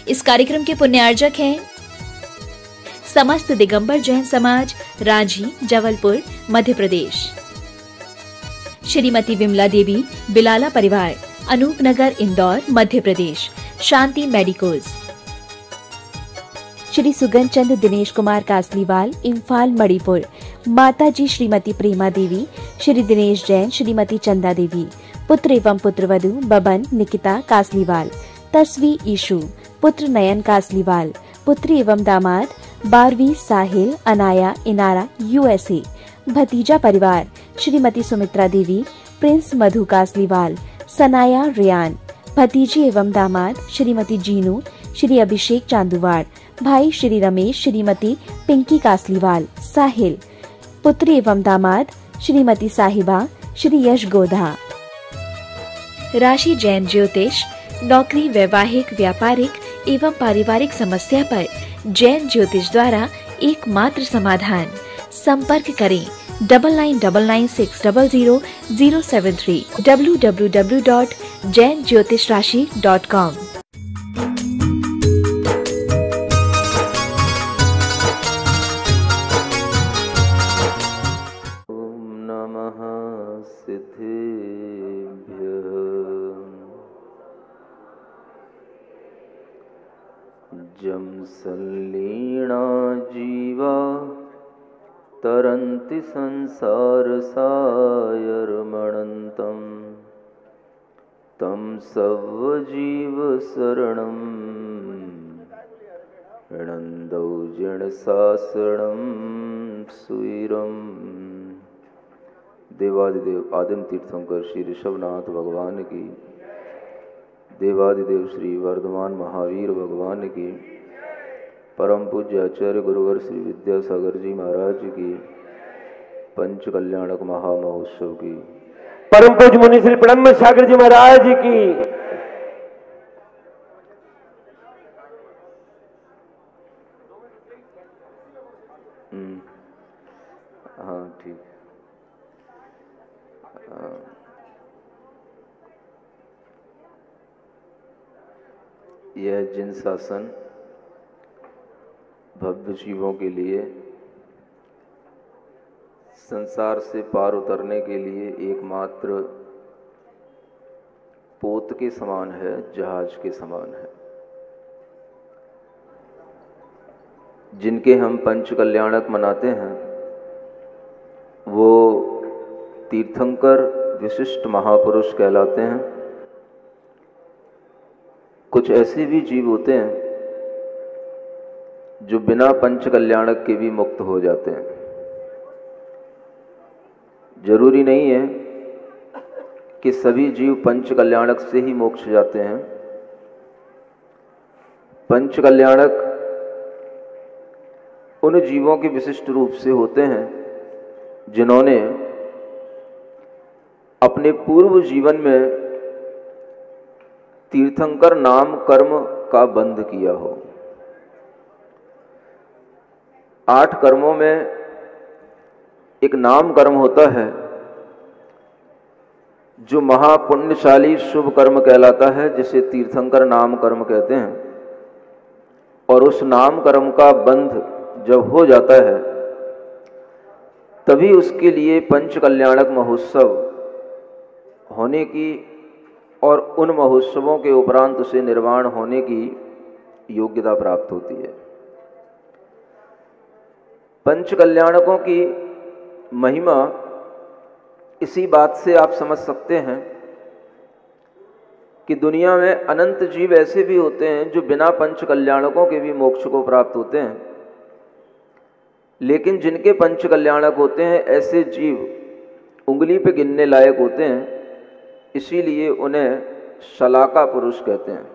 इस कार्यक्रम के पुण्यार्जक हैं समस्त दिगंबर जैन समाज, रांझी, जबलपुर, मध्य प्रदेश। श्रीमती विमला देवी बिलाला परिवार, अनूपनगर, इंदौर, मध्य प्रदेश। शांति मेडिकोज। श्री सुगन चंद दिनेश कुमार कासलीवाल, इम्फाल, मणिपुर। माता जी श्रीमती प्रेमा देवी, श्री दिनेश जैन, श्रीमती चंदा देवी। पुत्र एवं पुत्रवधू बबन निकिता कासलीवाल। तस्वी ईशु, पुत्र नयन कासलीवाल। पुत्री एवं दामाद बारवी साहिल, अनाया, इनारा, यूएसए। भतीजा परिवार श्रीमती सुमित्रा देवी, प्रिंस मधु कासलीवाल, सनाया, रियान। भतीजी एवं दामाद श्रीमती जीनू, श्री अभिषेक चांदुवाड़। भाई श्री रमेश, श्रीमती पिंकी कासलीवाल, साहिल। पुत्री एवं दामाद श्रीमती साहिबा, श्री यश गोधा। राशि जैन ज्योतिष। नौकरी, वैवाहिक, व्यापारिक एवं पारिवारिक समस्या पर जैन ज्योतिष द्वारा एकमात्र समाधान। संपर्क करें 9999600073 www.jainjyotishrashi.com। जम संलीना जीवा तरन्ति संसार सायरमणन्तं तं सव्वजीव शरणं नन्दौ जिणशासनं सुरम। देवादिदेव आदिम तीर्थंकर श्री ऋषभनाथ भगवान की, देवादिदेव श्री वर्धमान महावीर भगवान की, परम पूज्य आचार्य गुरुवर श्री विद्यासागर जी महाराज की, पंच कल्याणक महामहोत्सव की, परम पूज्य मुनि श्री प्रणम सागर जी महाराज की। हाँ ठीक। यह जिन शासन भव्य जीवों के लिए संसार से पार उतरने के लिए एकमात्र पोत के समान है, जहाज के समान है, जिनके हम पंच कल्याणक मनाते हैं, वो तीर्थंकर विशिष्ट महापुरुष कहलाते हैं। कुछ ऐसे भी जीव होते हैं जो बिना पंच कल्याणक के भी मुक्त हो जाते हैं। जरूरी नहीं है कि सभी जीव पंच कल्याणक से ही मोक्ष जाते हैं। पंच कल्याणक उन जीवों के विशिष्ट रूप से होते हैं जिन्होंने अपने पूर्व जीवन में तीर्थंकर नाम कर्म का बंध किया हो। 8 कर्मों में एक नाम कर्म होता है जो महापुण्यशाली शुभ कर्म कहलाता है, जिसे तीर्थंकर नाम कर्म कहते हैं। और उस नाम कर्म का बंध जब हो जाता है तभी उसके लिए पंच कल्याणक महोत्सव होने की और उन महोत्सवों के उपरांत उसे निर्वाण होने की योग्यता प्राप्त होती है। पंच कल्याणकों की महिमा इसी बात से आप समझ सकते हैं कि दुनिया में अनंत जीव ऐसे भी होते हैं जो बिना पंच कल्याणकों के भी मोक्ष को प्राप्त होते हैं, लेकिन जिनके पंच कल्याणक होते हैं ऐसे जीव उंगली पे गिनने लायक होते हैं, इसीलिए उन्हें शलाका पुरुष कहते हैं।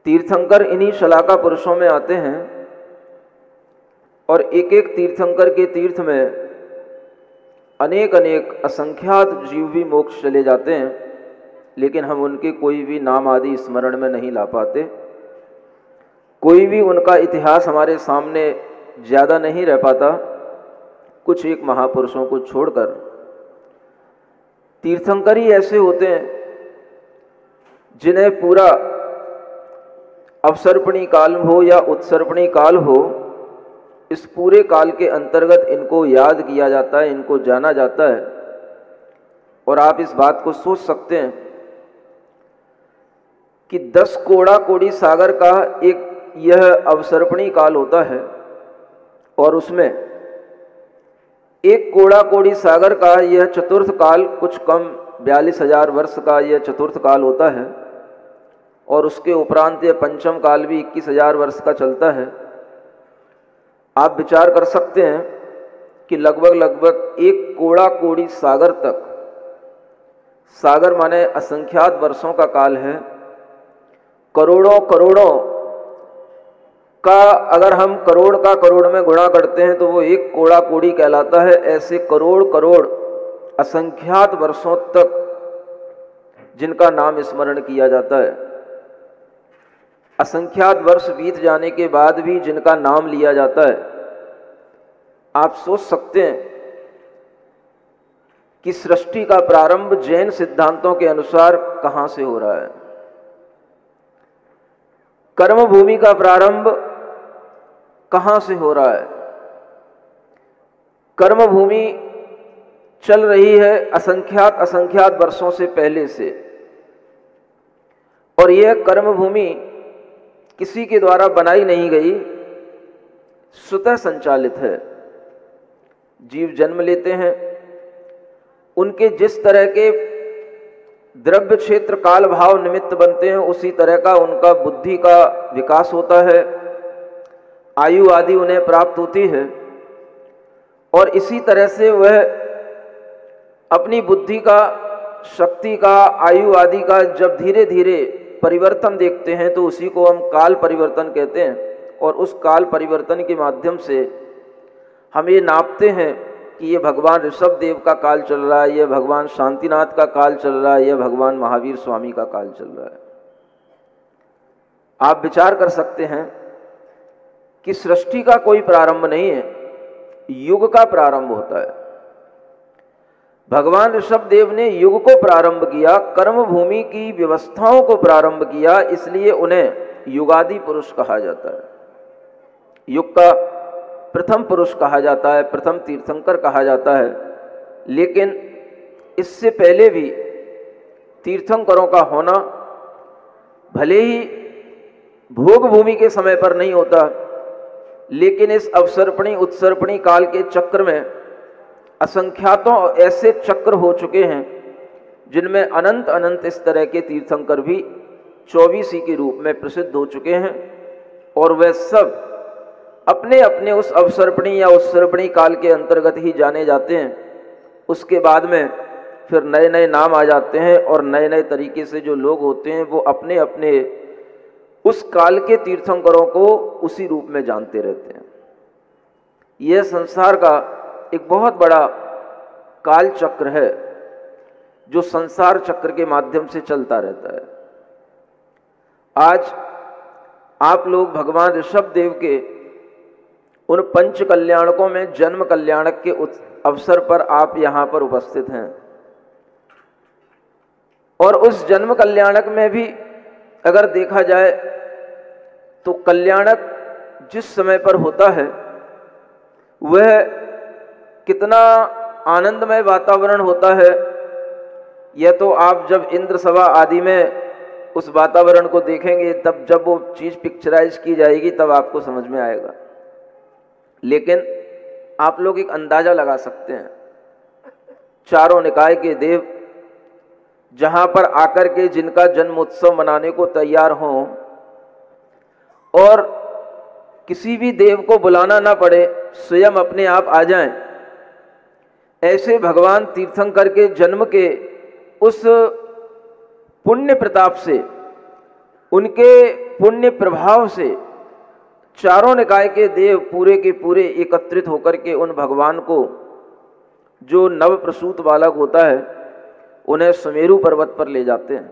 तीर्थंकर इन्हीं शलाका पुरुषों में आते हैं और एक एक तीर्थंकर के तीर्थ में अनेक अनेक असंख्यात जीव भी मोक्ष चले जाते हैं, लेकिन हम उनके कोई भी नाम आदि स्मरण में नहीं ला पाते। कोई भी उनका इतिहास हमारे सामने ज़्यादा नहीं रह पाता, कुछ एक महापुरुषों को छोड़कर। तीर्थंकर ही ऐसे होते हैं जिन्हें पूरा अवसर्पणी काल हो या उत्सर्पणी काल हो, इस पूरे काल के अंतर्गत इनको याद किया जाता है, इनको जाना जाता है। और आप इस बात को सोच सकते हैं कि 10 कोड़ा कोड़ी सागर का एक यह अवसर्पणी काल होता है और उसमें एक कोड़ा कोड़ी सागर का यह चतुर्थ काल, कुछ कम 42,000 वर्ष का यह चतुर्थ काल होता है। और उसके उपरांत यह पंचम काल भी 21,000 वर्ष का चलता है। आप विचार कर सकते हैं कि लगभग एक कोड़ा कोड़ी सागर तक, सागर माने असंख्यात वर्षों का काल है, करोड़ों करोड़ों का, अगर हम करोड़ का करोड़ में गुणा करते हैं तो वो एक कोड़ा कोड़ी कहलाता है। ऐसे करोड़ करोड़ असंख्यात वर्षों तक जिनका नाम स्मरण किया जाता है, असंख्यात वर्ष बीत जाने के बाद भी जिनका नाम लिया जाता है। आप सोच सकते हैं कि सृष्टि का प्रारंभ जैन सिद्धांतों के अनुसार कहां से हो रहा है। कर्म भूमि का प्रारंभ कहां से हो रहा है। कर्म भूमि चल रही है असंख्यात वर्षों से पहले से, और यह कर्म भूमि किसी के द्वारा बनाई नहीं गई, स्वतः संचालित है। जीव जन्म लेते हैं, उनके जिस तरह के द्रव्य क्षेत्र काल भाव निमित्त बनते हैं, उसी तरह का उनका बुद्धि का विकास होता है, आयु आदि उन्हें प्राप्त होती है। और इसी तरह से वह अपनी बुद्धि का, शक्ति का, आयु आदि का जब धीरे धीरे परिवर्तन देखते हैं तो उसी को हम काल परिवर्तन कहते हैं। और उस काल परिवर्तन के माध्यम से हम ये नापते हैं कि ये भगवान ऋषभ देव का काल चल रहा है, यह भगवान शांतिनाथ का काल चल रहा है, यह भगवान महावीर स्वामी का काल चल रहा है। आप विचार कर सकते हैं कि सृष्टि का कोई प्रारंभ नहीं है, युग का प्रारंभ होता है। भगवान ऋषभ देव ने युग को प्रारंभ किया, कर्म भूमि की व्यवस्थाओं को प्रारंभ किया, इसलिए उन्हें युगादि पुरुष कहा जाता है। युग का प्रथम पुरुष कहा जाता है, प्रथम तीर्थंकर कहा जाता है। लेकिन इससे पहले भी तीर्थंकरों का होना भले ही भोग भूमि के समय पर नहीं होता, लेकिन इस अवसर्पणी उत्सर्पणी काल के चक्र में असंख्यातों ऐसे चक्र हो चुके हैं जिनमें अनंत अनंत इस तरह के तीर्थंकर भी 24 के रूप में प्रसिद्ध हो चुके हैं। और वह सब अपने अपने उस अवसर्पणी या उत्सर्पणी काल के अंतर्गत ही जाने जाते हैं। उसके बाद में फिर नए नए नाम आ जाते हैं और नए नए तरीके से जो लोग होते हैं वो अपने अपने उस काल के तीर्थंकरों को उसी रूप में जानते रहते हैं। यह संसार का एक बहुत बड़ा काल चक्र है जो संसार चक्र के माध्यम से चलता रहता है। आज आप लोग भगवान ऋषभ देव के उन पंच कल्याणकों में जन्म कल्याणक के अवसर पर आप यहां पर उपस्थित हैं। और उस जन्म कल्याणक में भी अगर देखा जाए तो कल्याणक जिस समय पर होता है वह कितना आनंदमय वातावरण होता है, यह तो आप जब इंद्र सभा आदि में उस वातावरण को देखेंगे, तब जब वो चीज़ पिक्चराइज की जाएगी तब आपको समझ में आएगा। लेकिन आप लोग एक अंदाजा लगा सकते हैं, चारों निकाय के देव जहां पर आकर के जिनका जन्म उत्सव मनाने को तैयार हों और किसी भी देव को बुलाना ना पड़े, स्वयं अपने आप आ जाएं, ऐसे भगवान तीर्थंकर के जन्म के उस पुण्य प्रताप से, उनके पुण्य प्रभाव से चारों निकाय के देव पूरे के पूरे एकत्रित होकर के उन भगवान को, जो नव प्रसूत बालक होता है, उन्हें सुमेरु पर्वत पर ले जाते हैं,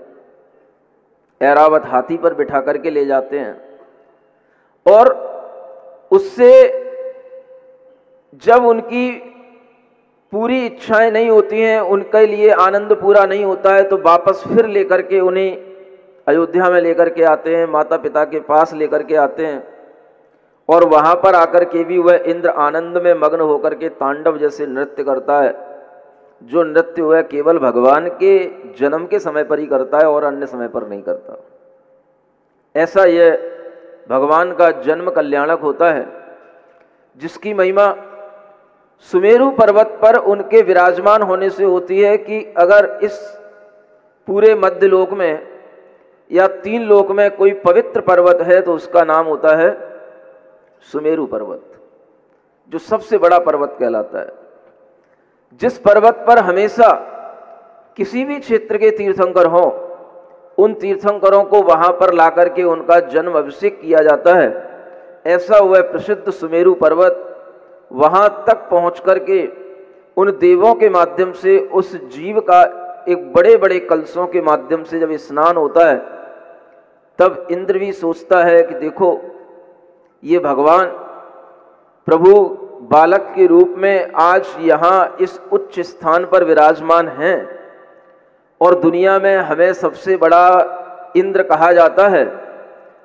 ऐरावत हाथी पर बिठा करके ले जाते हैं। और उससे जब उनकी पूरी इच्छाएं नहीं होती हैं, उनके लिए आनंद पूरा नहीं होता है, तो वापस फिर लेकर के उन्हें अयोध्या में लेकर के आते हैं, माता पिता के पास लेकर के आते हैं, और वहाँ पर आकर के भी वह इंद्र आनंद में मग्न होकर के तांडव जैसे नृत्य करता है, जो नृत्य वह केवल भगवान के जन्म के समय पर ही करता है और अन्य समय पर नहीं करता। ऐसा यह भगवान का जन्म कल्याणक होता है, जिसकी महिमा सुमेरु पर्वत पर उनके विराजमान होने से होती है कि अगर इस पूरे मध्य लोक में या 3 लोक में कोई पवित्र पर्वत है तो उसका नाम होता है सुमेरु पर्वत, जो सबसे बड़ा पर्वत कहलाता है। जिस पर्वत पर हमेशा किसी भी क्षेत्र के तीर्थंकर हों, उन तीर्थंकरों को वहां पर लाकर के उनका जन्म अभिषेक किया जाता है। ऐसा वह प्रसिद्ध सुमेरु पर्वत वहां तक पहुंच करके उन देवों के माध्यम से उस जीव का एक बड़े बड़े कलशों के माध्यम से जब स्नान होता है, तब इंद्र भी सोचता है कि देखो ये भगवान प्रभु बालक के रूप में आज यहाँ इस उच्च स्थान पर विराजमान हैं और दुनिया में हमें सबसे बड़ा इंद्र कहा जाता है,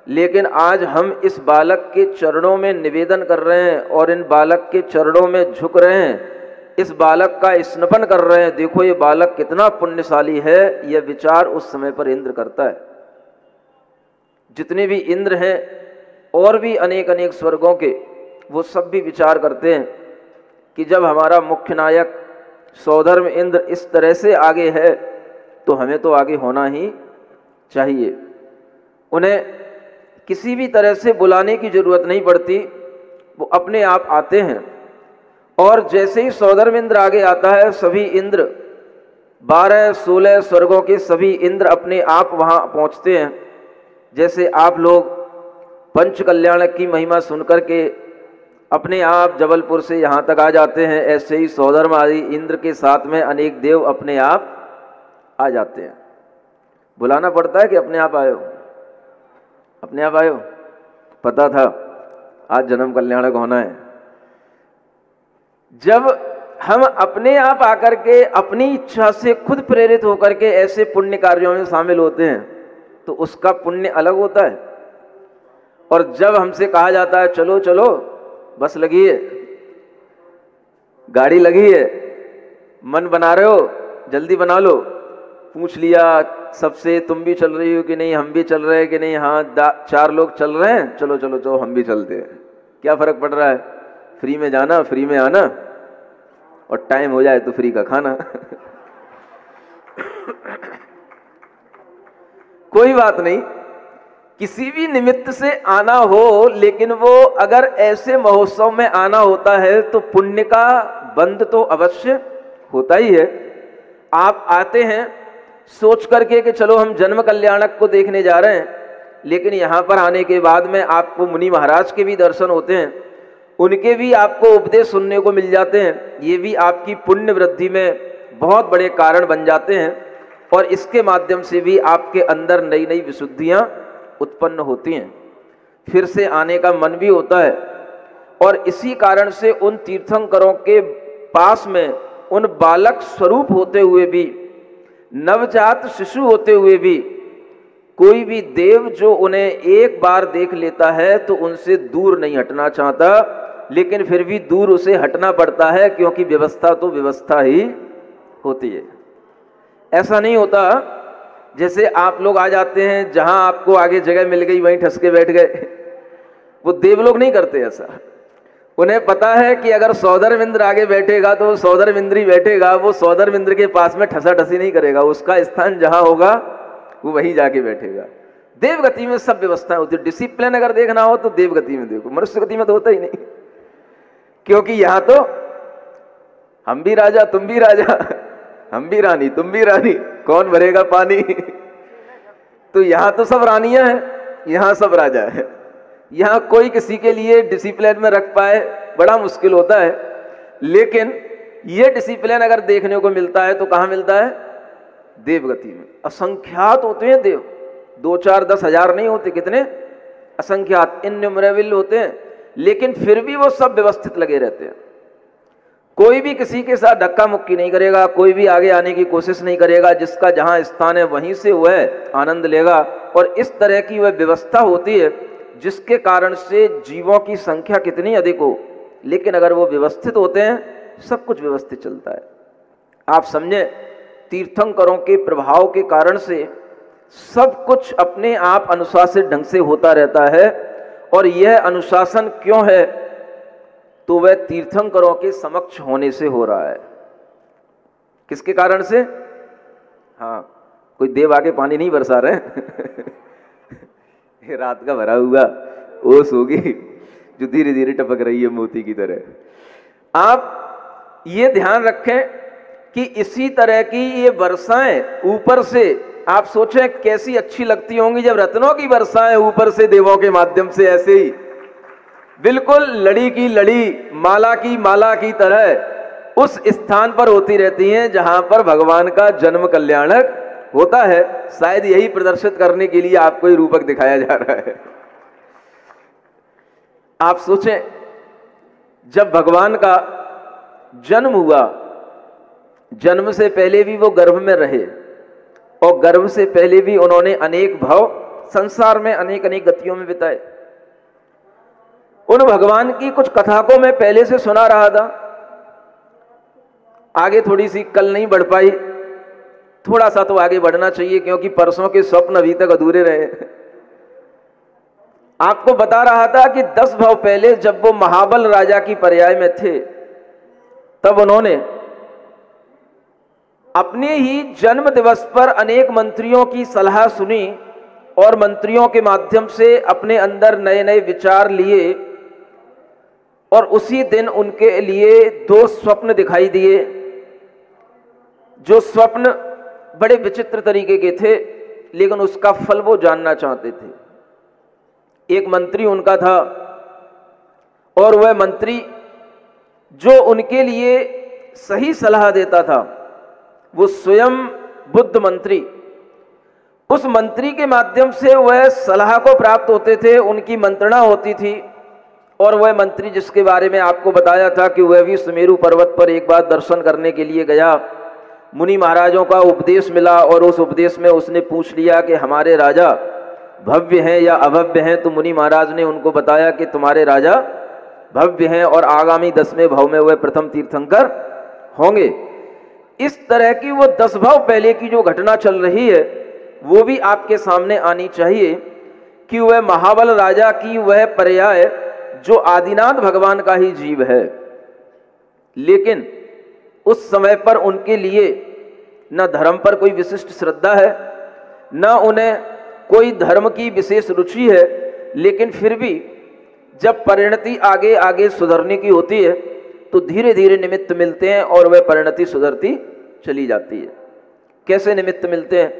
लेकिन आज हम इस बालक के चरणों में निवेदन कर रहे हैं और इन बालक के चरणों में झुक रहे हैं, इस बालक का स्नपन कर रहे हैं, देखो ये बालक कितना पुण्यशाली है। यह विचार उस समय पर इंद्र करता है। जितने भी इंद्र हैं और भी अनेक अनेक स्वर्गों के, वो सब भी विचार करते हैं कि जब हमारा मुख्य नायक सौधर्म इंद्र इस तरह से आगे है तो हमें तो आगे होना ही चाहिए। उन्हें किसी भी तरह से बुलाने की जरूरत नहीं पड़ती, वो अपने आप आते हैं। और जैसे ही सौधर्म इंद्र आगे आता है, सभी इंद्र 12-16 स्वर्गों के सभी इंद्र अपने आप वहां पहुंचते हैं। जैसे आप लोग पंच कल्याणक की महिमा सुनकर के अपने आप जबलपुर से यहाँ तक आ जाते हैं, ऐसे ही सौधर्म आदि इंद्र के साथ में अनेक देव अपने आप आ जाते हैं। बुलाना पड़ता है कि अपने आप आए हो? अपने आप आए हो? पता था आज जन्म कल्याणक होना है। जब हम अपने आप आकर के अपनी इच्छा से खुद प्रेरित होकर के ऐसे पुण्य कार्यों में शामिल होते हैं तो उसका पुण्य अलग होता है। और जब हमसे कहा जाता है चलो चलो बस लगी है, गाड़ी लगी है, मन बना रहे हो जल्दी बना लो, पूछ लिया सबसे तुम भी चल रही हो कि नहीं, हम भी चल रहे हैं कि नहीं, हाँ 4 लोग चल रहे हैं, चलो चलो चलो हम भी चलते हैं, क्या फर्क पड़ रहा है, फ्री में जाना फ्री में आना और टाइम हो जाए तो फ्री का खाना। कोई बात नहीं, किसी भी निमित्त से आना हो, लेकिन वो अगर ऐसे महोत्सव में आना होता है तो पुण्य का बंध तो अवश्य होता ही है। आप आते हैं सोच करके कि चलो हम जन्म कल्याणक को देखने जा रहे हैं, लेकिन यहाँ पर आने के बाद में आपको मुनि महाराज के भी दर्शन होते हैं, उनके भी आपको उपदेश सुनने को मिल जाते हैं। ये भी आपकी पुण्य वृद्धि में बहुत बड़े कारण बन जाते हैं और इसके माध्यम से भी आपके अंदर नई नई विशुद्धियाँ उत्पन्न होती हैं, फिर से आने का मन भी होता है। और इसी कारण से उन तीर्थंकरों के पास में उन बालक स्वरूप होते हुए भी, नवजात शिशु होते हुए भी, कोई भी देव जो उन्हें एक बार देख लेता है तो उनसे दूर नहीं हटना चाहता, लेकिन फिर भी दूर उसे हटना पड़ता है, क्योंकि व्यवस्था तो व्यवस्था ही होती है। ऐसा नहीं होता जैसे आप लोग आ जाते हैं जहां आपको आगे जगह मिल गई वहीं ठस के बैठ गए, वो देव लोग नहीं करते ऐसा। उन्हें पता है कि अगर सौधर्म इंद्र आगे बैठेगा तो सौधर्म इंद्र ही बैठेगा, वो सौधर्म इंद्र के पास में ठसा ठसी नहीं करेगा, उसका स्थान जहां होगा वो वहीं जाके बैठेगा। देवगति में सब व्यवस्थाएं होती है। डिसिप्लिन अगर देखना हो तो देवगति में देखो, मनुष्य गति में तो होता ही नहीं, क्योंकि यहां तो हम भी राजा तुम भी राजा, हम भी रानी तुम भी रानी, कौन भरेगा पानी। तो यहां तो सब रानियां हैं, यहां सब राजा है। यहां कोई किसी के लिए डिसिप्लिन में रख पाए बड़ा मुश्किल होता है, लेकिन ये डिसिप्लिन अगर देखने को मिलता है तो कहां मिलता है? देवगति में। असंख्यात होते हैं देव, 2, 4, 10 हजार नहीं होते, कितने असंख्यात, इन्यूमरेबल होते हैं, लेकिन फिर भी वो सब व्यवस्थित लगे रहते हैं। कोई भी किसी के साथ धक्का मुक्की नहीं करेगा, कोई भी आगे आने की कोशिश नहीं करेगा, जिसका जहां स्थान है वहीं से वह आनंद लेगा और इस तरह की वह व्यवस्था होती है जिसके कारण से जीवों की संख्या कितनी अधिक हो, लेकिन अगर वो व्यवस्थित होते हैं सब कुछ व्यवस्थित चलता है। आप समझे, तीर्थंकरों के प्रभाव के कारण से सब कुछ अपने आप अनुशासित ढंग से होता रहता है। और यह अनुशासन क्यों है? तो वह तीर्थंकरों के समक्ष होने से हो रहा है। किसके कारण से? हाँ, कोई देव आके पानी नहीं बरसा रहे ये रात का भरा हुआ ओस होगी जो धीरे धीरे टपक रही है मोती की तरह। आप ये ध्यान रखें कि इसी तरह की ये वर्षाएं ऊपर से, आप सोचें कैसी अच्छी लगती होंगी जब रत्नों की वर्षाएं ऊपर से देवों के माध्यम से ऐसे ही बिल्कुल लड़ी की लड़ी, माला की माला की तरह उस स्थान पर होती रहती हैं जहां पर भगवान का जन्म कल्याणक होता है। शायद यही प्रदर्शित करने के लिए आपको ये रूपक दिखाया जा रहा है। आप सोचें, जब भगवान का जन्म हुआ, जन्म से पहले भी वो गर्भ में रहे और गर्भ से पहले भी उन्होंने अनेक भाव संसार में अनेक अनेक गतियों में बिताए। उन भगवान की कुछ कथा को मैं पहले से सुना रहा था, आगे थोड़ी सी कल नहीं बढ़ पाई, थोड़ा सा तो आगे बढ़ना चाहिए क्योंकि परसों के स्वप्न अभी तक अधूरे रहे। आपको बता रहा था कि 10 भाव पहले जब वो महाबल राजा की पर्याय में थे, तब उन्होंने अपने ही जन्म दिवस पर अनेक मंत्रियों की सलाह सुनी और मंत्रियों के माध्यम से अपने अंदर नए नए विचार लिए और उसी दिन उनके लिए 2 स्वप्न दिखाई दिए, जो स्वप्न बड़े विचित्र तरीके के थे, लेकिन उसका फल वो जानना चाहते थे। एक मंत्री उनका था और वह मंत्री जो उनके लिए सही सलाह देता था वो स्वयं बुद्ध मंत्री, उस मंत्री के माध्यम से वह सलाह को प्राप्त होते थे, उनकी मंत्रणा होती थी। और वह मंत्री जिसके बारे में आपको बताया था कि वह भी सुमेरु पर्वत पर एक बार दर्शन करने के लिए गया, मुनि महाराजों का उपदेश मिला और उस उपदेश में उसने पूछ लिया कि हमारे राजा भव्य हैं या अभव्य हैं। तो मुनि महाराज ने उनको बताया कि तुम्हारे राजा भव्य हैं और आगामी 10वें भाव में वह प्रथम तीर्थंकर होंगे। इस तरह की वो 10 भाव पहले की जो घटना चल रही है वो भी आपके सामने आनी चाहिए कि वह महाबल राजा की वह पर्याय जो आदिनाथ भगवान का ही जीव है, लेकिन उस समय पर उनके लिए न धर्म पर कोई विशिष्ट श्रद्धा है, न उन्हें कोई धर्म की विशेष रुचि है, लेकिन फिर भी जब परिणति आगे आगे सुधरने की होती है तो धीरे धीरे निमित्त मिलते हैं और वह परिणति सुधरती चली जाती है। कैसे निमित्त मिलते हैं?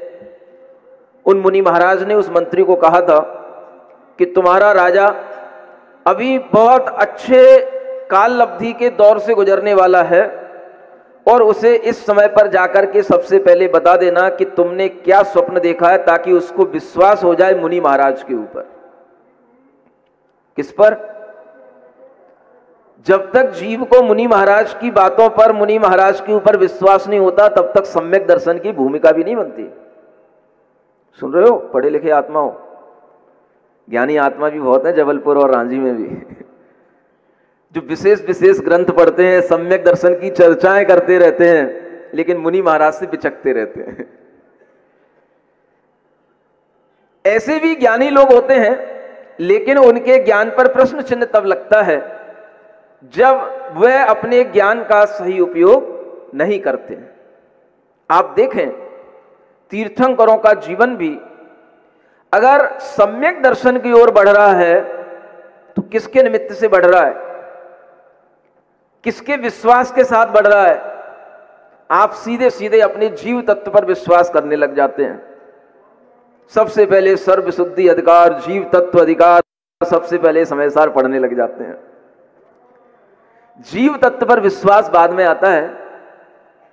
उन मुनि महाराज ने उस मंत्री को कहा था कि तुम्हारा राजा अभी बहुत अच्छे काल लब्धि के दौर से गुजरने वाला है और उसे इस समय पर जाकर के सबसे पहले बता देना कि तुमने क्या स्वप्न देखा है, ताकि उसको विश्वास हो जाए मुनि महाराज के ऊपर। किस पर? जब तक जीव को मुनि महाराज की बातों पर, मुनि महाराज के ऊपर विश्वास नहीं होता, तब तक सम्यक दर्शन की भूमिका भी नहीं बनती। सुन रहे हो? पढ़े लिखे आत्मा हो, ज्ञानी आत्मा भी बहुत है जबलपुर और रांची में भी जो विशेष विशेष ग्रंथ पढ़ते हैं, सम्यक दर्शन की चर्चाएं करते रहते हैं, लेकिन मुनि महाराज से बिचकते रहते हैं। ऐसे भी ज्ञानी लोग होते हैं, लेकिन उनके ज्ञान पर प्रश्न चिन्ह तब लगता है जब वह अपने ज्ञान का सही उपयोग नहीं करते। आप देखें, तीर्थंकरों का जीवन भी अगर सम्यक दर्शन की ओर बढ़ रहा है तो किसके निमित्त से बढ़ रहा है? किसके विश्वास के साथ बढ़ रहा है? आप सीधे सीधे अपने जीव तत्व पर विश्वास करने लग जाते हैं। सबसे पहले सर्व शुद्धि अधिकार, जीव तत्व अधिकार, सबसे पहले समय सार पढ़ने लग जाते हैं। जीव तत्व पर विश्वास बाद में आता है,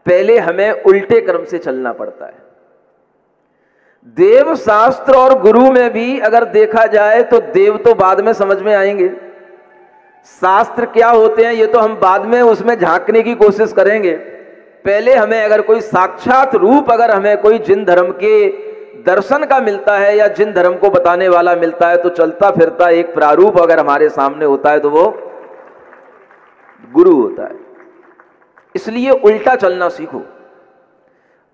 पहले हमें उल्टे क्रम से चलना पड़ता है। देव शास्त्र और गुरु में भी अगर देखा जाए तो देव तो बाद में समझ में आएंगे, शास्त्र क्या होते हैं ये तो हम बाद में उसमें झांकने की कोशिश करेंगे। पहले हमें अगर कोई साक्षात रूप, अगर हमें कोई जिन धर्म के दर्शन का मिलता है या जिन धर्म को बताने वाला मिलता है, तो चलता फिरता एक प्रारूप अगर हमारे सामने होता है तो वो गुरु होता है। इसलिए उल्टा चलना सीखो।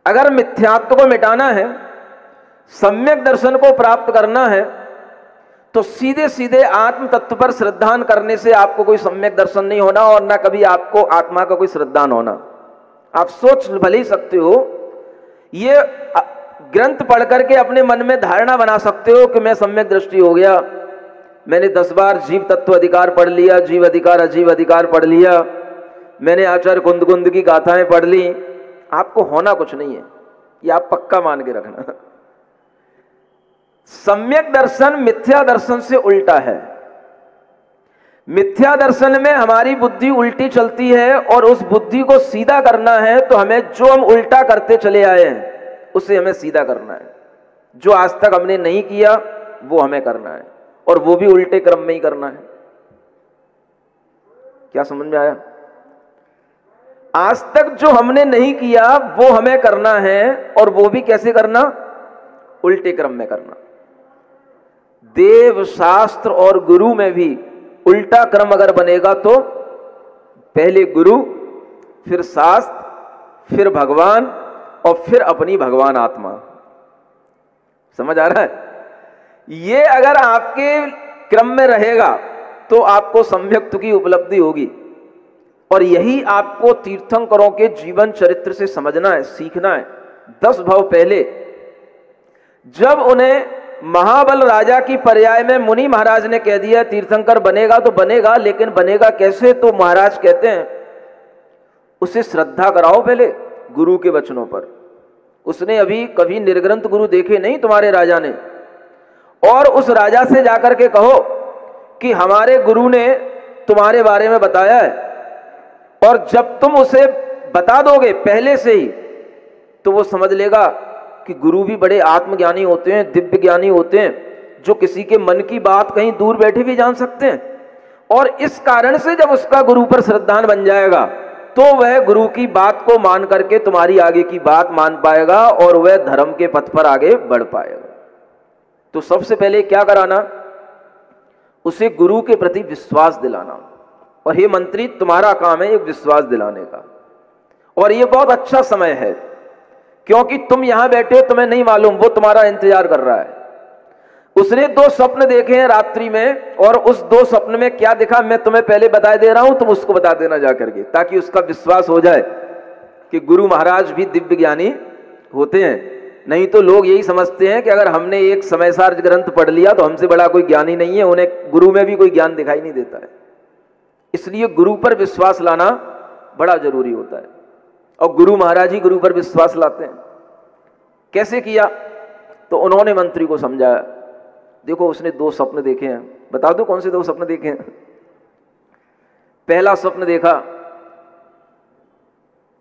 अगर मिथ्यात्व को मिटाना है, सम्यक दर्शन को प्राप्त करना है, तो सीधे सीधे आत्म तत्व पर श्रद्धान करने से आपको कोई सम्यक दर्शन नहीं होना और ना कभी आपको आत्मा का कोई श्रद्धान होना। आप सोच भले ही सकते हो, ये ग्रंथ पढ़ करके अपने मन में धारणा बना सकते हो कि मैं सम्यक दृष्टि हो गया, मैंने 10 बार जीव तत्व अधिकार पढ़ लिया, जीव अधिकार अजीव अधिकार पढ़ लिया, मैंने आचार्य कुंद की गाथाएं पढ़ ली। आपको होना कुछ नहीं है, ये आप पक्का मान के रखना। सम्यक दर्शन मिथ्या दर्शन से उल्टा है। मिथ्या दर्शन में हमारी बुद्धि उल्टी चलती है और उस बुद्धि को सीधा करना है तो हमें जो हम उल्टा करते चले आए हैं उसे हमें सीधा करना है। जो आज तक हमने नहीं किया वो हमें करना है, और वो भी उल्टे क्रम में ही करना है। क्या समझ में आया? आज तक जो हमने नहीं किया वो हमें करना है, और वो भी कैसे करना? उल्टे क्रम में करना। देव शास्त्र और गुरु में भी उल्टा क्रम अगर बनेगा तो पहले गुरु, फिर शास्त्र, फिर भगवान, और फिर अपनी भगवान आत्मा। समझ आ रहा है? ये अगर आपके क्रम में रहेगा तो आपको सम्यक्त्व की उपलब्धि होगी। और यही आपको तीर्थंकरों के जीवन चरित्र से समझना है, सीखना है। 10 भव पहले जब उन्हें महाबल राजा की पर्याय में मुनि महाराज ने कह दिया तीर्थंकर बनेगा तो बनेगा, लेकिन बनेगा कैसे? तो महाराज कहते हैं उसे श्रद्धा कराओ पहले गुरु के वचनों पर। उसने अभी कभी निर्ग्रंथ गुरु देखे नहीं तुम्हारे राजा ने, और उस राजा से जाकर के कहो कि हमारे गुरु ने तुम्हारे बारे में बताया है, और जब तुम उसे बता दोगे पहले से ही तो वो समझ लेगा कि गुरु भी बड़े आत्मज्ञानी होते हैं, दिव्य ज्ञानी होते हैं, जो किसी के मन की बात कहीं दूर बैठे भी जान सकते हैं। और इस कारण से जब उसका गुरु पर श्रद्धान बन जाएगा तो वह गुरु की बात को मान करके तुम्हारी आगे की बात मान पाएगा और वह धर्म के पथ पर आगे बढ़ पाएगा। तो सबसे पहले क्या कराना? उसे गुरु के प्रति विश्वास दिलाना। और हे मंत्री, तुम्हारा काम है एक विश्वास दिलाने का। और ये बहुत अच्छा समय है, क्योंकि तुम यहां बैठे हो, तुम्हें नहीं मालूम वो तुम्हारा इंतजार कर रहा है। उसने 2 स्वप्न देखे हैं रात्रि में, और उस 2 स्वप्न में क्या दिखा मैं तुम्हें पहले बता दे रहा हूं, तुम उसको बता देना जाकर के, ताकि उसका विश्वास हो जाए कि गुरु महाराज भी दिव्य ज्ञानी होते हैं। नहीं तो लोग यही समझते हैं कि अगर हमने एक समयसार ग्रंथ पढ़ लिया तो हमसे बड़ा कोई ज्ञानी नहीं है, उन्हें गुरु में भी कोई ज्ञान दिखाई नहीं देता है। इसलिए गुरु पर विश्वास लाना बड़ा जरूरी होता है, और गुरु महाराज ही गुरु पर विश्वास लाते हैं। कैसे किया? तो उन्होंने मंत्री को समझाया, देखो उसने 2 स्वप्न देखे हैं, बता दो कौन से 2 स्वप्न देखे हैं। पहला स्वप्न देखा,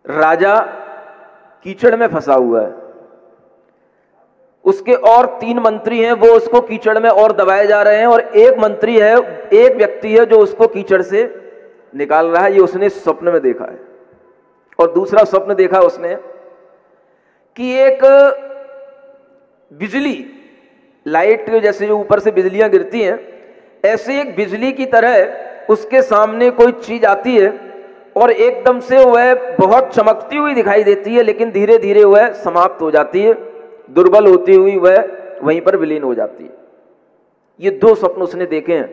राजा कीचड़ में फंसा हुआ है, उसके और 3 मंत्री हैं, वो उसको कीचड़ में और दबाए जा रहे हैं, और एक मंत्री है, एक व्यक्ति है जो उसको कीचड़ से निकाल रहा है। ये उसने स्वप्न में देखा है। और दूसरा स्वप्न देखा उसने कि एक बिजली, लाइट जैसे जो ऊपर से बिजलियां गिरती हैं, ऐसे एक बिजली की तरह उसके सामने कोई चीज आती है और एकदम से वह बहुत चमकती हुई दिखाई देती है, लेकिन धीरे धीरे वह समाप्त हो जाती है, दुर्बल होती हुई वह वहीं पर विलीन हो जाती है। ये 2 स्वप्न उसने देखे हैं,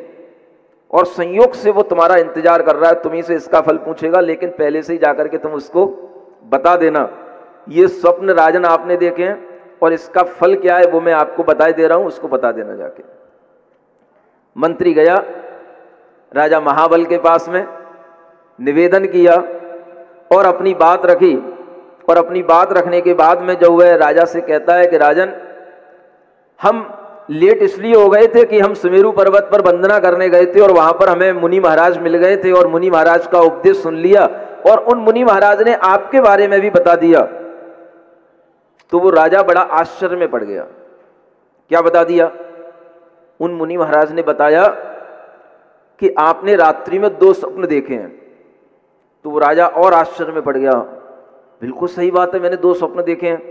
और संयोग से वो तुम्हारा इंतजार कर रहा है, तुम्ही से इसका फल पूछेगा, लेकिन पहले से ही जाकर के तुम उसको बता देना ये स्वप्न राजन आपने देखे हैं और इसका फल क्या है वो मैं आपको बता दे रहा हूं, उसको बता देना जाके। मंत्री गया राजा महाबल के पास में, निवेदन किया और अपनी बात रखी। और अपनी बात रखने के बाद में जब वह राजा से कहता है कि राजन, हम लेट इसलिए हो गए थे कि हम सुमेरु पर्वत पर वंदना करने गए थे और वहां पर हमें मुनि महाराज मिल गए थे और मुनि महाराज का उपदेश सुन लिया, और उन मुनि महाराज ने आपके बारे में भी बता दिया। तो वो राजा बड़ा आश्चर्य में पड़ गया। क्या बता दिया? उन मुनि महाराज ने बताया कि आपने रात्रि में 2 स्वप्न देखे हैं। तो वो राजा और आश्चर्य में पड़ गया, बिल्कुल सही बात है, मैंने 2 स्वप्न देखे हैं।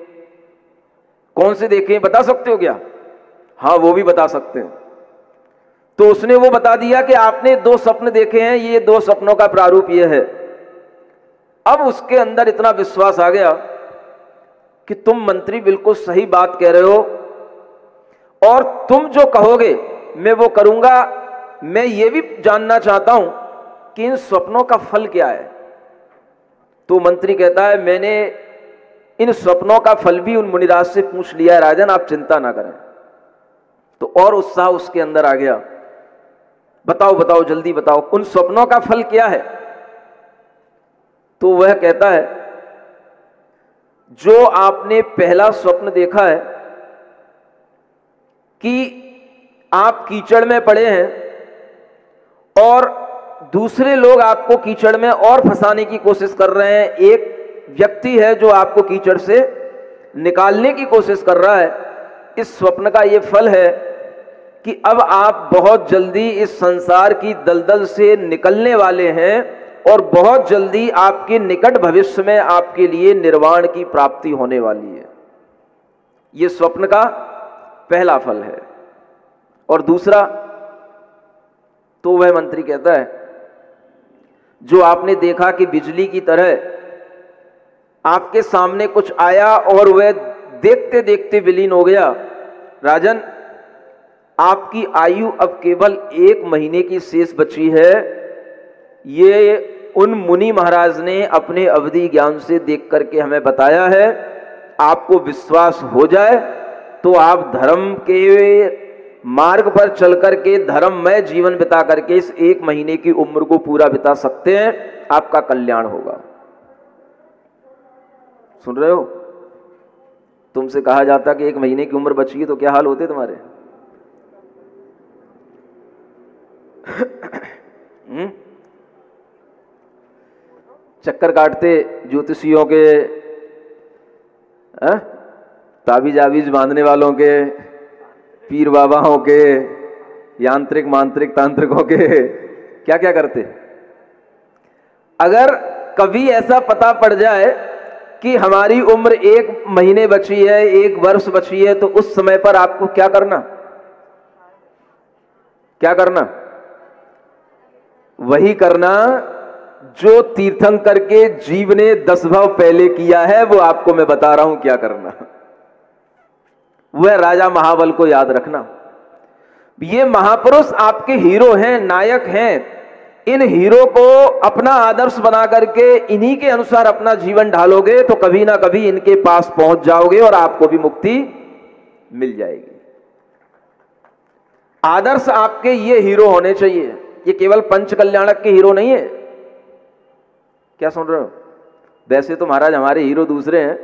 कौन से देखे हैं बता सकते हो क्या? हाँ वो भी बता सकते हैं। तो उसने वो बता दिया कि आपने 2 स्वप्न देखे हैं, ये 2 स्वप्नों का प्रारूप ये है। अब उसके अंदर इतना विश्वास आ गया कि तुम मंत्री बिल्कुल सही बात कह रहे हो और तुम जो कहोगे मैं वो करूंगा। मैं ये भी जानना चाहता हूं कि इन स्वप्नों का फल क्या है। तो मंत्री कहता है मैंने इन स्वप्नों का फल भी उन मुनिराज से पूछ लिया है राजन, आप चिंता ना करें। तो और उत्साह उसके अंदर आ गया, बताओ बताओ जल्दी बताओ उन स्वप्नों का फल क्या है। तो वह कहता है जो आपने पहला स्वप्न देखा है कि आप कीचड़ में पड़े हैं और दूसरे लोग आपको कीचड़ में और फंसाने की कोशिश कर रहे हैं, एक व्यक्ति है जो आपको कीचड़ से निकालने की कोशिश कर रहा है, इस स्वप्न का यह फल है कि अब आप बहुत जल्दी इस संसार की दलदल से निकलने वाले हैं और बहुत जल्दी आपके निकट भविष्य में आपके लिए निर्वाण की प्राप्ति होने वाली है। यह स्वप्न का पहला फल है। और दूसरा, तो वह मंत्री कहता है जो आपने देखा कि बिजली की तरह आपके सामने कुछ आया और वह देखते देखते विलीन हो गया। राजन, आपकी आयु अब केवल 1 महीने की शेष बची है। ये उन मुनि महाराज ने अपने अवधि ज्ञान से देख करके हमें बताया है। आपको विश्वास हो जाए तो आप धर्म के मार्ग पर चल करके धर्ममय जीवन बिता करके इस 1 महीने की उम्र को पूरा बिता सकते हैं, आपका कल्याण होगा। सुन रहे हो? तुमसे कहा जाता कि 1 महीने की उम्र बची है तो क्या हाल होते तुम्हारे? चक्कर काटते ज्योतिषियों के, ताबीज आबीज बांधने वालों के, पीर बाबाओं के, यांत्रिक मांत्रिक तांत्रिकों के, क्या क्या करते। अगर कभी ऐसा पता पड़ जाए कि हमारी उम्र 1 महीने बची है, 1 वर्ष बची है, तो उस समय पर आपको क्या करना? क्या करना? वही करना जो तीर्थंकर के जीव ने 10 भाव पहले किया है, वो आपको मैं बता रहा हूं क्या करना। वह राजा महाबल को याद रखना। ये महापुरुष आपके हीरो हैं, नायक हैं। इन हीरो को अपना आदर्श बना करके इन्हीं के अनुसार अपना जीवन ढालोगे तो कभी ना कभी इनके पास पहुंच जाओगे और आपको भी मुक्ति मिल जाएगी। आदर्श आपके ये हीरो होने चाहिए। ये केवल पंच कल्याणक के हीरो नहीं है। क्या सुन रहे हो? वैसे तो महाराज हमारे हीरो दूसरे हैं,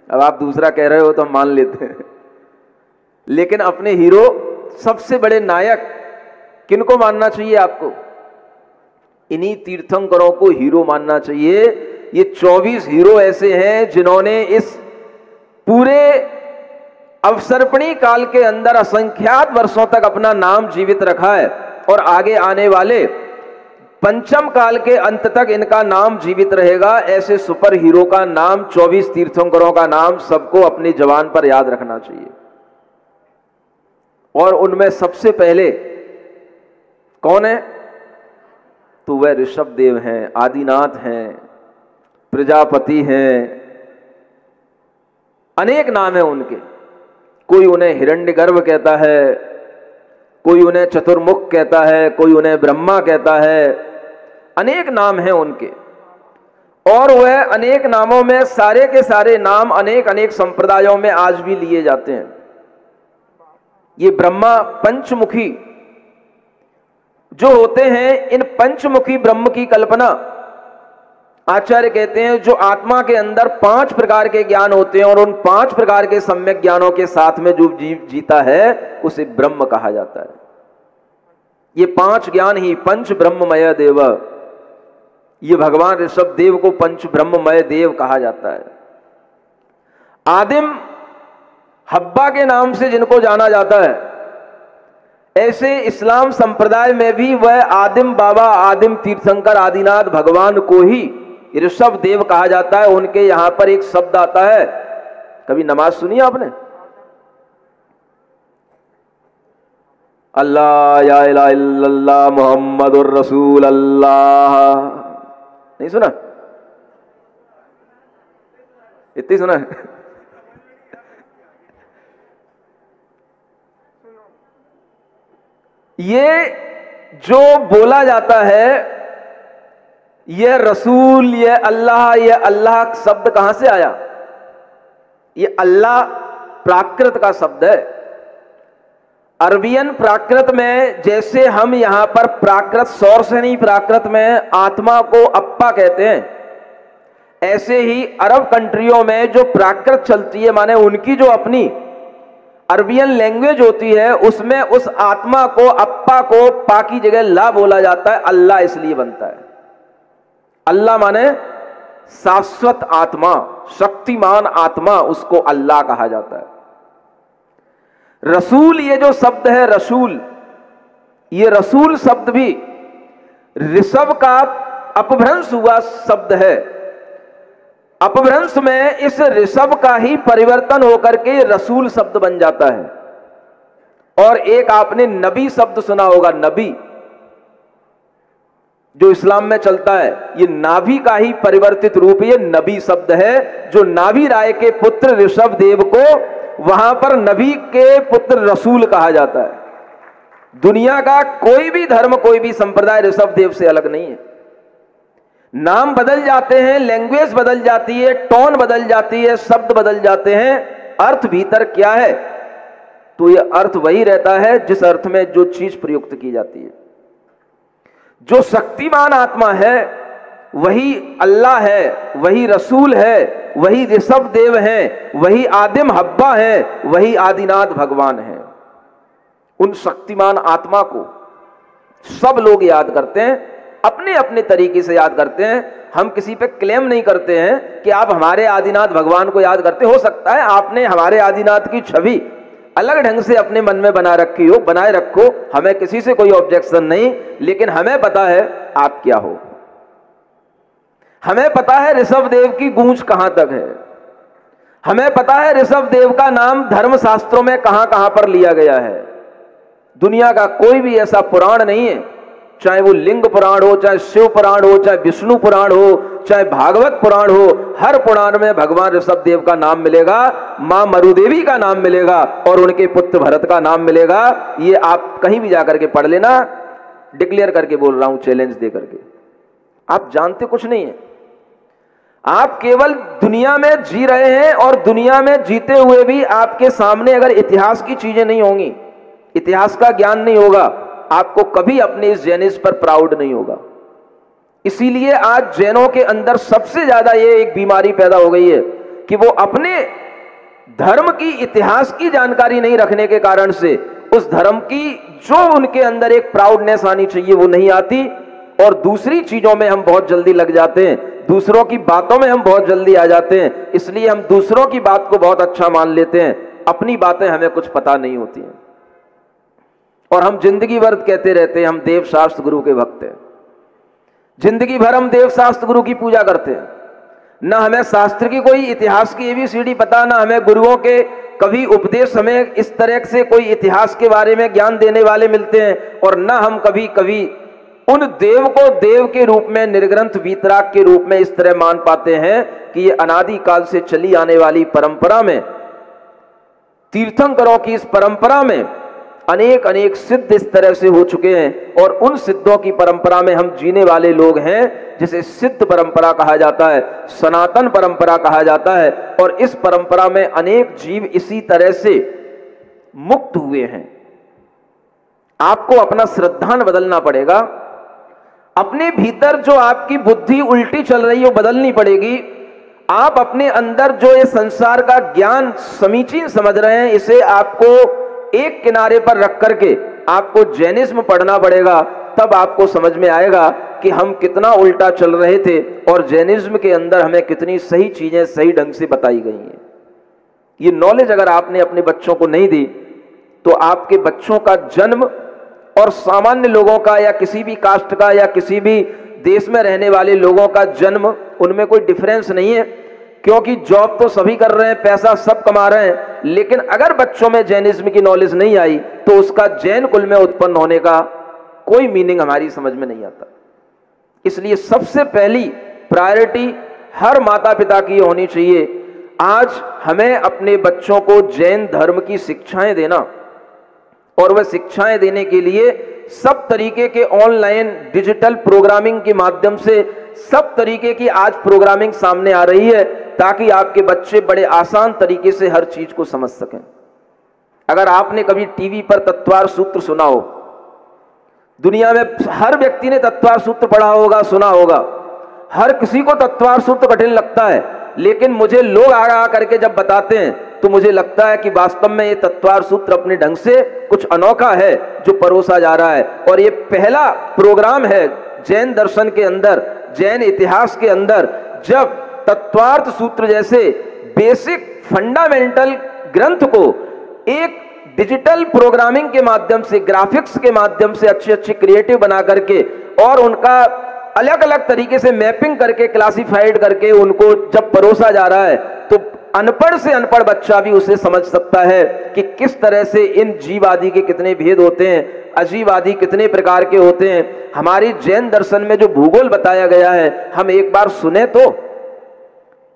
अब आप दूसरा कह रहे हो तो हम मान लेते हैं, लेकिन अपने हीरो सबसे बड़े नायक किनको मानना चाहिए आपको? इन्हीं तीर्थंकरों को हीरो मानना चाहिए। ये 24 हीरो ऐसे हैं जिन्होंने इस पूरे अवसर्पणी काल के अंदर असंख्यात वर्षों तक अपना नाम जीवित रखा है और आगे आने वाले पंचम काल के अंत तक इनका नाम जीवित रहेगा। ऐसे सुपर हीरो का नाम, 24 तीर्थंकरों का नाम सबको अपनी जबान पर याद रखना चाहिए। और उनमें सबसे पहले कौन है? तो वह ऋषभ देव हैं, आदिनाथ हैं, प्रजापति हैं, अनेक नाम है उनके। कोई उन्हें हिरण्यगर्भ कहता है, कोई उन्हें चतुर्मुख कहता है, कोई उन्हें ब्रह्मा कहता है। अनेक नाम हैं उनके और वह अनेक नामों में सारे के सारे नाम अनेक अनेक संप्रदायों में आज भी लिए जाते हैं। ये ब्रह्मा पंचमुखी जो होते हैं, इन पंचमुखी ब्रह्म की कल्पना आचार्य कहते हैं जो आत्मा के अंदर 5 प्रकार के ज्ञान होते हैं और उन 5 प्रकार के सम्यक ज्ञानों के साथ में जो जीव जीता है उसे ब्रह्म कहा जाता है। ये 5 ज्ञान ही पंच ब्रह्ममय देव, ये भगवान ऋषभ देव को पंच ब्रह्ममय देव कहा जाता है। आदिम हब्बा के नाम से जिनको जाना जाता है, ऐसे इस्लाम संप्रदाय में भी वह आदिम बाबा, आदिम तीर्थंकर, आदिनाथ भगवान को ही ऋषभ देव कहा जाता है। उनके यहां पर एक शब्द आता है, कभी नमाज सुनी आपने? अल्लाह या इलाहा इल्लल्लाह मुहम्मदुर रसूल अल्लाह। नहीं सुना? इतनी सुना है? ये जो बोला जाता है, ये रसूल, ये अल्लाह शब्द कहां से आया? ये अल्लाह प्राकृत का शब्द है। अरबियन प्राकृत में जैसे हम यहां पर प्राकृत सौर से नहीं, प्राकृत में आत्मा को अप्पा कहते हैं, ऐसे ही अरब कंट्रियों में जो प्राकृत चलती है, माने उनकी जो अपनी अरबियन लैंग्वेज होती है, उसमें उस आत्मा को, अप्पा को पा की जगह ला बोला जाता है। अल्लाह इसलिए बनता है। अल्लाह माने शाश्वत आत्मा, शक्तिमान आत्मा, उसको अल्लाह कहा जाता है। रसूल, ये जो शब्द है रसूल, ये रसूल शब्द भी ऋषभ का अपभ्रंश हुआ शब्द है। अपभ्रंश में इस ऋषभ का ही परिवर्तन होकर के रसूल शब्द बन जाता है। और एक आपने नबी शब्द सुना होगा, नबी जो इस्लाम में चलता है, ये नाभि का ही परिवर्तित रूप, ये नबी शब्द है, जो नाभि राय के पुत्र ऋषभ देव को वहां पर नबी के पुत्र रसूल कहा जाता है। दुनिया का कोई भी धर्म, कोई भी संप्रदाय ऋषभ देव से अलग नहीं है। नाम बदल जाते हैं, लैंग्वेज बदल जाती है, टोन बदल जाती है, शब्द बदल जाते हैं, अर्थ भीतर क्या है तो यह अर्थ वही रहता है जिस अर्थ में जो चीज प्रयुक्त की जाती है। जो शक्तिमान आत्मा है वही अल्लाह है, वही रसूल है, वही ऋषभ देव है, वही आदिम हब्बा है, वही आदिनाथ भगवान है। उन शक्तिमान आत्मा को सब लोग याद करते हैं, अपने अपने तरीके से याद करते हैं। हम किसी पे क्लेम नहीं करते हैं कि आप हमारे आदिनाथ भगवान को याद करते। हो सकता है आपने हमारे आदिनाथ की छवि अलग ढंग से अपने मन में बना रखी हो, बनाए रखो, हमें किसी से कोई ऑब्जेक्शन नहीं, लेकिन हमें पता है आप क्या हो। हमें पता है ऋषभ देव की गूंज कहां तक है। हमें पता है ऋषभ देव का नाम धर्मशास्त्रों में कहां कहां पर लिया गया है। दुनिया का कोई भी ऐसा पुराण नहीं है, चाहे वो लिंग पुराण हो, चाहे शिव पुराण हो, चाहे विष्णु पुराण हो, चाहे भागवत पुराण हो, हर पुराण में भगवान ऋषभ देव का नाम मिलेगा, मां मरुदेवी का नाम मिलेगा और उनके पुत्र भरत का नाम मिलेगा। ये आप कहीं भी जाकर के पढ़ लेना, डिक्लेयर करके बोल रहा हूं, चैलेंज दे करके। आप जानते कुछ नहीं है, आप केवल दुनिया में जी रहे हैं और दुनिया में जीते हुए भी आपके सामने अगर इतिहास की चीजें नहीं होंगी, इतिहास का ज्ञान नहीं होगा, आपको कभी अपने इस जैनिज्म पर प्राउड नहीं होगा। इसीलिए आज जैनों के अंदर सबसे ज्यादा ये एक बीमारी पैदा हो गई है कि वो अपने धर्म की, इतिहास की जानकारी नहीं रखने के कारण से उस धर्म की जो उनके अंदर एक प्राउडनेस आनी चाहिए वो नहीं आती, और दूसरी चीजों में हम बहुत जल्दी लग जाते हैं, दूसरों की बातों में हम बहुत जल्दी आ जाते हैं। इसलिए हम दूसरों की बात को बहुत अच्छा मान लेते हैं, अपनी बातें हमें कुछ पता नहीं होती हैं। और हम जिंदगी भर कहते रहते हैं हम देव शास्त्र गुरु के भक्त हैं, जिंदगी भर हम देव शास्त्र गुरु की पूजा करते हैं। ना हमें शास्त्र की कोई इतिहास की ABCD पता, ना हमें गुरुओं के कभी उपदेश हमें इस तरह से कोई इतिहास के बारे में ज्ञान देने वाले मिलते हैं, और ना हम कभी कभी उन देव को देव के रूप में, निर्ग्रंथ वीतराग के रूप में इस तरह मान पाते हैं कि ये अनादि काल से चली आने वाली परंपरा में, तीर्थंकरों की इस परंपरा में अनेक अनेक सिद्ध इस तरह से हो चुके हैं, और उन सिद्धों की परंपरा में हम जीने वाले लोग हैं, जिसे सिद्ध परंपरा कहा जाता है, सनातन परंपरा कहा जाता है। और इस परंपरा में अनेक जीव इसी तरह से मुक्त हुए हैं। आपको अपना श्रद्धान बदलना पड़ेगा, अपने भीतर जो आपकी बुद्धि उल्टी चल रही है वो बदलनी पड़ेगी। आप अपने अंदर जो ये संसार का ज्ञान समीचीन समझ रहे हैं, इसे आपको एक किनारे पर रख करके आपको जैनिज्म पढ़ना पड़ेगा, तब आपको समझ में आएगा कि हम कितना उल्टा चल रहे थे और जैनिज्म के अंदर हमें कितनी सही चीजें सही ढंग से बताई गई हैं। ये नॉलेज अगर आपने अपने बच्चों को नहीं दी तो आपके बच्चों का जन्म और सामान्य लोगों का या किसी भी कास्ट का या किसी भी देश में रहने वाले लोगों का जन्म, उनमें कोई डिफरेंस नहीं है, क्योंकि जॉब तो सभी कर रहे हैं, पैसा सब कमा रहे हैं, लेकिन अगर बच्चों में जैनिज्म की नॉलेज नहीं आई तो उसका जैन कुल में उत्पन्न होने का कोई मीनिंग हमारी समझ में नहीं आता। इसलिए सबसे पहली प्रायोरिटी हर माता पिता की होनी चाहिए, आज हमें अपने बच्चों को जैन धर्म की शिक्षाएं देना, और वह शिक्षाएं देने के लिए सब तरीके के ऑनलाइन डिजिटल प्रोग्रामिंग के माध्यम से सब तरीके की आज प्रोग्रामिंग सामने आ रही है, ताकि आपके बच्चे बड़े आसान तरीके से हर चीज को समझ सकें। अगर आपने कभी टीवी पर तत्वार सूत्र सुना हो, दुनिया में हर व्यक्ति ने तत्वार सूत्र पढ़ा होगा, सुना होगा, हर किसी को तत्वार सूत्र कठिन लगता है, लेकिन मुझे लोग आ करके जब बताते हैं तो मुझे लगता है कि वास्तव में ये तत्वार सूत्र अपने ढंग से कुछ अनोखा है जो परोसा जा रहा है। और ये पहला प्रोग्राम है जैन दर्शन के अंदर, जैन इतिहास के अंदर, जब तत्वार्थ सूत्र जैसे बेसिक फंडामेंटल ग्रंथ को एक डिजिटल प्रोग्रामिंग के माध्यम से, ग्राफिक्स के माध्यम से अच्छे अच्छे क्रिएटिव बना करके और उनका अलग अलग तरीके से मैपिंग करके, क्लासिफाइड करके उनको जब परोसा जा रहा है, तो अनपढ़ से अनपढ़ बच्चा भी उसे समझ सकता है कि किस तरह से इन जीव आदि के कितने भेद होते हैं, अजीव आदि कितने प्रकार के होते हैं। हमारी जैन दर्शन में जो भूगोल बताया गया है, हम एक बार सुने तो,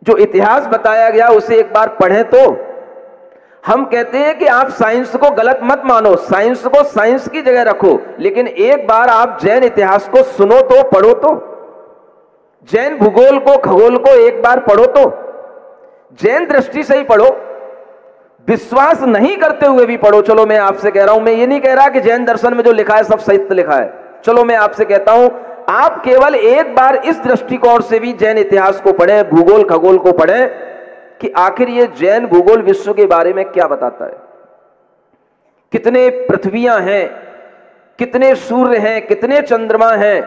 जो इतिहास बताया गया उसे एक बार पढ़ें तो। हम कहते हैं कि आप साइंस को गलत मत मानो, साइंस को साइंस की जगह रखो, लेकिन एक बार आप जैन इतिहास को सुनो तो, पढ़ो तो, जैन भूगोल को, खगोल को एक बार पढ़ो तो, जैन दृष्टि से ही पढ़ो, विश्वास नहीं करते हुए भी पढ़ो। चलो मैं आपसे कह रहा हूं, मैं ये नहीं कह रहा कि जैन दर्शन में जो लिखा है सब सत्य लिखा है, चलो मैं आपसे कहता हूं आप केवल एक बार इस दृष्टिकोण से भी जैन इतिहास को पढ़ें, भूगोल खगोल को पढ़ें कि आखिर ये जैन भूगोल विश्व के बारे में क्या बताता है, कितने पृथ्वियां हैं, कितने सूर्य हैं, कितने चंद्रमा हैं,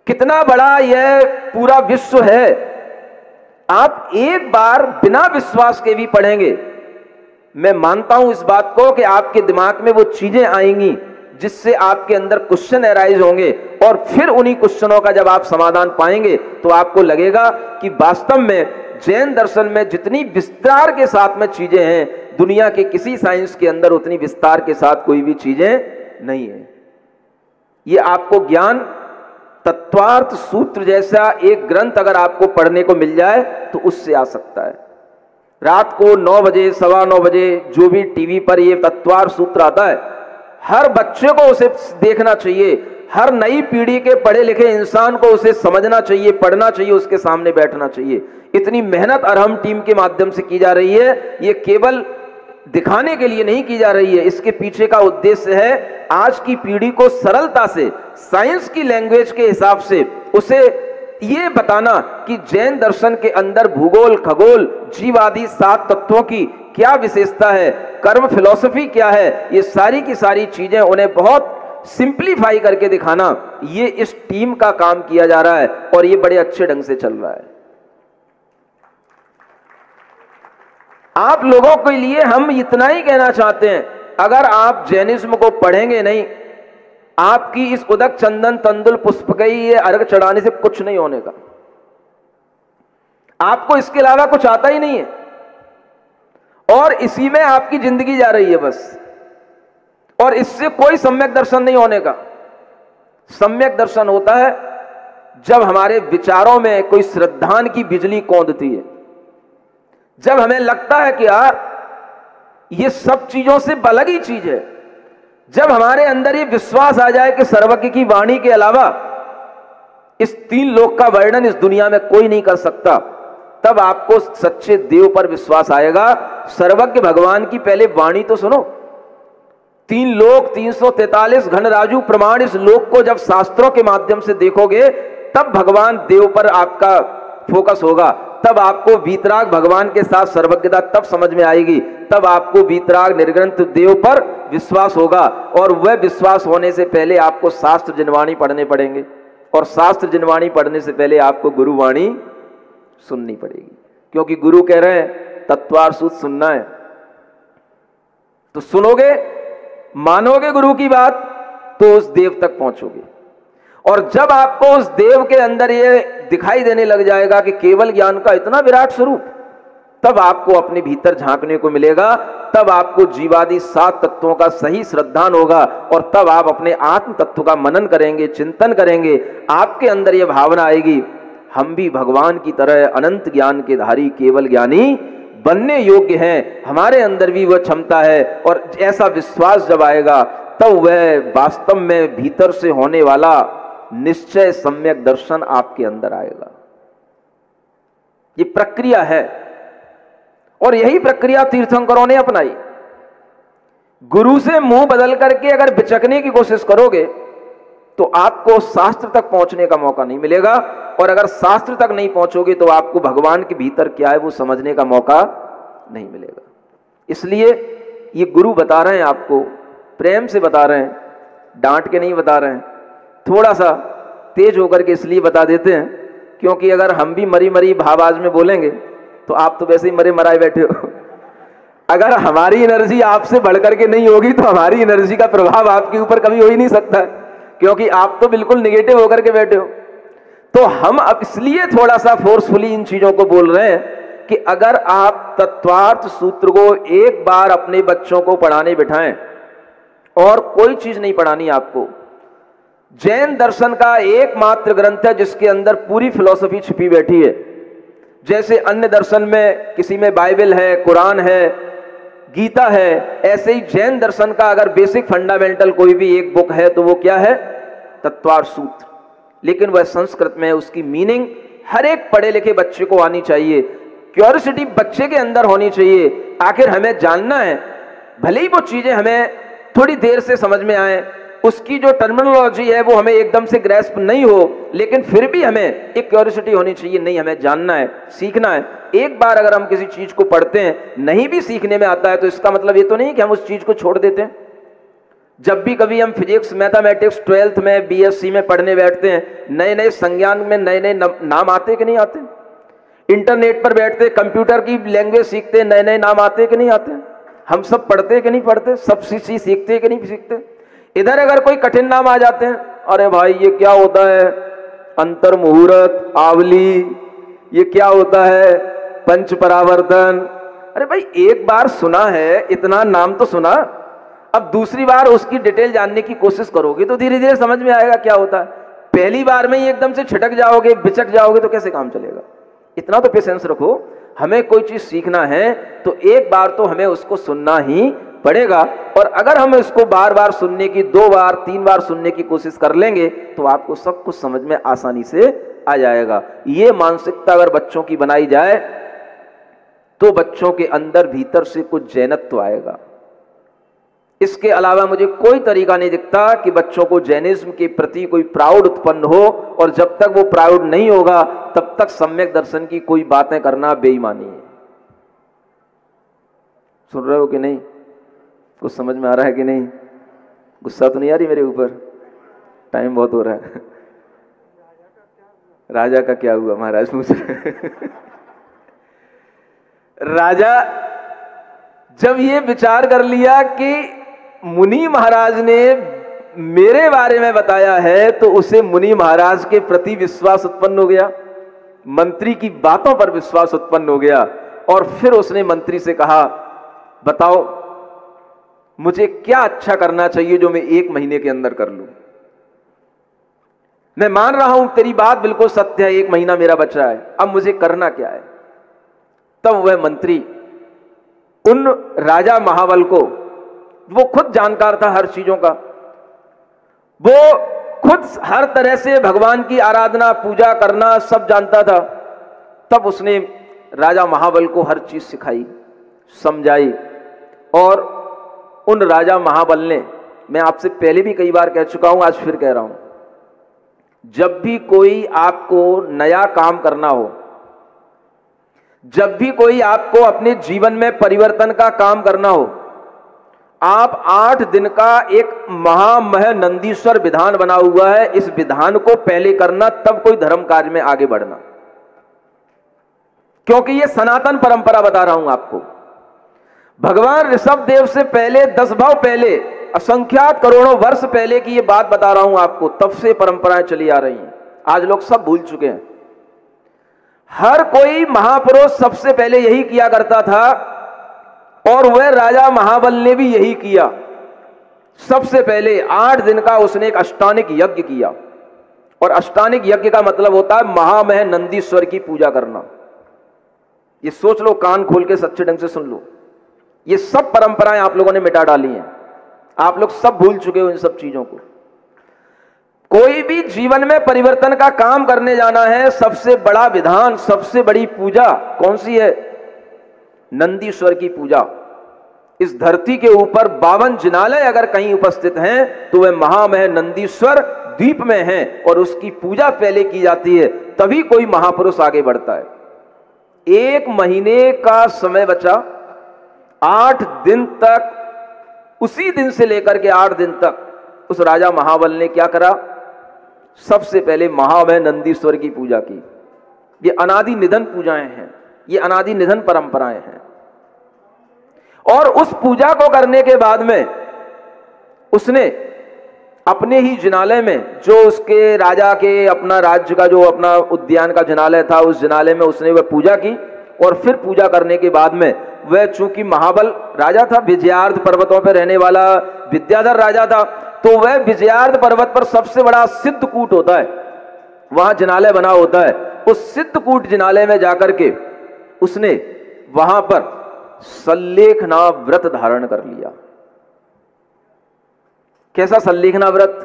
कितना बड़ा यह पूरा विश्व है। आप एक बार बिना विश्वास के भी पढ़ेंगे, मैं मानता हूं इस बात को कि आपके दिमाग में वो चीजें आएंगी जिससे आपके अंदर क्वेश्चन अराइज होंगे, और फिर उन्हीं क्वेश्चनों का जब आप समाधान पाएंगे तो आपको लगेगा कि वास्तव में जैन दर्शन में जितनी विस्तार के साथ में चीजें हैं, दुनिया के किसी साइंस के अंदर उतनी विस्तार के साथ कोई भी चीजें नहीं है। ये आपको ज्ञान तत्वार्थ सूत्र जैसा एक ग्रंथ अगर आपको पढ़ने को मिल जाए तो उससे आ सकता है। रात को 9 बजे, 9:15 बजे जो भी टीवी पर ये तत्वार्थ सूत्र आता है, हर बच्चे को उसे देखना चाहिए, हर नई पीढ़ी के पढ़े लिखे इंसान को उसे समझना चाहिए, पढ़ना चाहिए, उसके सामने बैठना चाहिए। इतनी मेहनत अरहम टीम के माध्यम से की जा रही है, ये केवल दिखाने के लिए नहीं की जा रही है, इसके पीछे का उद्देश्य है आज की पीढ़ी को सरलता से, साइंस की लैंग्वेज के हिसाब से उसे ये बताना कि जैन दर्शन के अंदर भूगोल खगोल जीव आदि 7 तत्वों की क्या विशेषता है, कर्म फिलॉसफी क्या है, ये सारी की सारी चीजें उन्हें बहुत सिंप्लीफाई करके दिखाना, ये इस टीम का काम किया जा रहा है और ये बड़े अच्छे ढंग से चल रहा है। आप लोगों के लिए हम इतना ही कहना चाहते हैं, अगर आप जैनिज्म को पढ़ेंगे नहीं, आपकी इस उदक चंदन तंदुल पुष्पकई ये अर्घ चढ़ाने से कुछ नहीं होने का, आपको इसके अलावा कुछ आता ही नहीं है और इसी में आपकी जिंदगी जा रही है बस, और इससे कोई सम्यक दर्शन नहीं होने का। सम्यक दर्शन होता है जब हमारे विचारों में कोई श्रद्धान की बिजली कौंधती है, जब हमें लगता है कि यार ये सब चीजों से अलग ही चीज है, जब हमारे अंदर ये विश्वास आ जाए कि सर्वज्ञ की वाणी के अलावा इस 3 लोक का वर्णन इस दुनिया में कोई नहीं कर सकता, तब आपको सच्चे देव पर विश्वास आएगा। सर्वज्ञ भगवान की पहले वाणी तो सुनो, 3 लोक 343 घनराजू प्रमाण, इस लोक को जब शास्त्रों के माध्यम से देखोगे तब भगवान देव पर आपका फोकस होगा, तब आपको वीतराग भगवान के साथ सर्वज्ञता तब समझ में आएगी, तब आपको वीतराग निर्ग्रंथ देव पर विश्वास होगा, और वह विश्वास होने से पहले आपको शास्त्र जिनवाणी पढ़ने पड़ेंगे, और शास्त्र जिनवाणी पढ़ने से पहले आपको गुरुवाणी सुननी पड़ेगी, क्योंकि गुरु कह रहे हैं तत्वार्थ सूत्र सुनना है, तो सुनोगे, मानोगे गुरु की बात, तो उस देव तक पहुंचोगे। और जब आपको उस देव के अंदर ये दिखाई देने लग जाएगा कि केवल ज्ञान का इतना विराट स्वरूप, तब आपको अपने भीतर झांकने को मिलेगा, तब आपको जीवादि 7 तत्वों का सही श्रद्धान होगा और तब आप अपने आत्म तत्व का मनन करेंगे, चिंतन करेंगे। आपके अंदर यह भावना आएगी, हम भी भगवान की तरह अनंत ज्ञान के धारी केवल ज्ञानी बनने योग्य हैं, हमारे अंदर भी वह क्षमता है। और ऐसा विश्वास जब आएगा तब वह वास्तव में भीतर से होने वाला निश्चय सम्यक दर्शन आपके अंदर आएगा। ये प्रक्रिया है और यही प्रक्रिया तीर्थंकरों ने अपनाई। गुरु से मुंह बदल करके अगर बिचकने की कोशिश करोगे तो आपको शास्त्र तक पहुंचने का मौका नहीं मिलेगा, और अगर शास्त्र तक नहीं पहुंचोगे तो आपको भगवान के भीतर क्या है वो समझने का मौका नहीं मिलेगा। इसलिए ये गुरु बता रहे हैं, आपको प्रेम से बता रहे हैं, डांट के नहीं बता रहे हैं, थोड़ा सा तेज होकर के इसलिए बता देते हैं क्योंकि अगर हम भी मरी मरी भावाज में बोलेंगे तो आप तो वैसे ही मरे मराए बैठे हो। अगर हमारी एनर्जी आपसे बढ़कर के नहीं होगी तो हमारी एनर्जी का प्रभाव आपके ऊपर कभी हो ही नहीं सकता है, क्योंकि आप तो बिल्कुल निगेटिव होकर के बैठे हो। तो हम अब इसलिए थोड़ा सा फोर्सफुली इन चीजों को बोल रहे हैं कि अगर आप तत्वार्थ सूत्र को एक बार अपने बच्चों को पढ़ाने बिठाएं, और कोई चीज नहीं पढ़ानी आपको, जैन दर्शन का एकमात्र ग्रंथ है जिसके अंदर पूरी फिलॉसफी छिपी बैठी है। जैसे अन्य दर्शन में किसी में बाइबल है, कुरान है, गीता है, ऐसे ही जैन दर्शन का अगर बेसिक फंडामेंटल कोई भी एक बुक है तो वो क्या है? तत्वार्थ सूत्र। लेकिन वह संस्कृत में है, उसकी मीनिंग हर एक पढ़े लिखे बच्चे को आनी चाहिए, क्यूरियोसिटी बच्चे के अंदर होनी चाहिए। आखिर हमें जानना है, भले ही वो चीजें हमें थोड़ी देर से समझ में आए, उसकी जो टर्मिनोलॉजी है वो हमें एकदम से ग्रैस्प नहीं हो, लेकिन फिर भी हमें एक क्यूरियोसिटी होनी चाहिए, नहीं हमें जानना है, सीखना है। एक बार अगर हम किसी चीज को पढ़ते हैं, नहीं भी सीखने में आता है तो इसका मतलब ये तो नहीं कि हम उस चीज को छोड़ देते हैं। जब भी कभी हम फिजिक्स, मैथमेटिक्स 12th में, बीएससी में पढ़ने बैठते हैं, नए नए संज्ञान में नए नए नाम आते कि नहीं आते? इंटरनेट पर बैठते कंप्यूटर की लैंग्वेज सीखते, नए नए नाम आते कि नहीं आते? हम सब पढ़ते कि नहीं पढ़ते? सब चीज सीखते कि नहीं सीखते? इधर अगर कोई कठिन नाम आ जाते हैं, अरे भाई ये क्या होता है? अंतर मुहूर्त, आवली, ये क्या होता है? पंच परावर्तन। अरे भाई एक बार सुना है, इतना नाम तो सुना, अब दूसरी बार उसकी डिटेल जानने की कोशिश करोगे तो धीरे धीरे समझ में आएगा क्या होता है। पहली बार में ही एकदम से छिटक जाओगे, बिचक जाओगे तो कैसे काम चलेगा? इतना तो पेशेंस रखो। हमें कोई चीज सीखना है तो एक बार तो हमें उसको सुनना ही पड़ेगा, और अगर हम इसको बार बार सुनने की, 2 बार 3 बार सुनने की कोशिश कर लेंगे तो आपको सब कुछ समझ में आसानी से आ जाएगा। ये मानसिकता अगर बच्चों की बनाई जाए तो बच्चों के अंदर भीतर से कुछ जैनत्व आएगा। इसके अलावा मुझे कोई तरीका नहीं दिखता कि बच्चों को जैनिज्म के प्रति कोई प्राउड उत्पन्न हो, और जब तक वो प्राउड नहीं होगा तब तक सम्यक दर्शन की कोई बातें करना बेईमानी है। सुन रहे हो कि नहीं? कुछ समझ में आ रहा है कि नहीं? गुस्सा तो नहीं आ रही मेरे ऊपर? टाइम बहुत हो रहा है। राजा का क्या हुआ? महाराज पूछ रहे। राजा जब ये विचार कर लिया कि मुनि महाराज ने मेरे बारे में बताया है, तो उसे मुनि महाराज के प्रति विश्वास उत्पन्न हो गया, मंत्री की बातों पर विश्वास उत्पन्न हो गया। और फिर उसने मंत्री से कहा, बताओ मुझे क्या अच्छा करना चाहिए जो मैं 1 महीने के अंदर कर लूं? मैं मान रहा हूं तेरी बात बिल्कुल सत्य है, 1 महीना मेरा बचा है, अब मुझे करना क्या है? तब वह मंत्री उन राजा महाबल को, वो खुद जानकार था हर चीजों का, वो खुद हर तरह से भगवान की आराधना, पूजा करना सब जानता था, तब उसने राजा महाबल को हर चीज सिखाई, समझाई। और उन राजा महाबल ने, मैं आपसे पहले भी कई बार कह चुका हूं, आज फिर कह रहा हूं, जब भी कोई आपको नया काम करना हो, जब भी कोई आपको अपने जीवन में परिवर्तन का काम करना हो, आप 8 दिन का एक महामह नंदीश्वर विधान बना हुआ है, इस विधान को पहले करना, तब कोई धर्म कार्य में आगे बढ़ना। क्योंकि ये सनातन परंपरा बता रहा हूं आपको। भगवान ऋषभ देव से पहले 10 भाव पहले, असंख्यात करोड़ों वर्ष पहले की ये बात बता रहा हूं आपको, तब से परंपराएं चली आ रही हैं। आज लोग सब भूल चुके हैं। हर कोई महापुरुष सबसे पहले यही किया करता था और वह राजा महाबल ने भी यही किया। सबसे पहले 8 दिन का उसने एक अष्टानिक यज्ञ किया, और अष्टानिक यज्ञ का मतलब होता है महामह नंदीश्वर की पूजा करना। ये सोच लो, कान खोल के सच्चे ढंग से सुन लो। ये सब परंपराएं आप लोगों ने मिटा डाली हैं, आप लोग सब भूल चुके हो इन सब चीजों को। कोई भी जीवन में परिवर्तन का काम करने जाना है, सबसे बड़ा विधान, सबसे बड़ी पूजा कौन सी है? नंदीश्वर की पूजा। इस धरती के ऊपर 52 जिनालय अगर कहीं उपस्थित हैं तो वह महामह नंदीश्वर द्वीप में हैं, और उसकी पूजा पहले की जाती है, तभी कोई महापुरुष आगे बढ़ता है। 1 महीने का समय बचा, 8 दिन तक, उसी दिन से लेकर के 8 दिन तक उस राजा महाबल ने क्या करा? सबसे पहले महामह नंदीश्वर की पूजा की। ये अनादि निधन पूजाएं हैं, ये अनादि निधन परंपराएं हैं। और उस पूजा को करने के बाद में उसने अपने ही जिनालय में, जो उसके राजा के अपना राज्य का जो अपना उद्यान का जिनालय था, उस जिनालय में उसने वह पूजा की। और फिर पूजा करने के बाद में वह, चूंकि महाबल राजा था, विजयार्ध पर्वतों पर रहने वाला विद्याधर राजा था, तो वह विजयार्ध पर्वत पर सबसे बड़ा सिद्धकूट होता है, वहां जिनालय बना होता है। उस सिद्धकूट जिनालय में जाकर के उसने वहां पर सल्लेखना व्रत धारण कर लिया। कैसा सल्लेखना व्रत?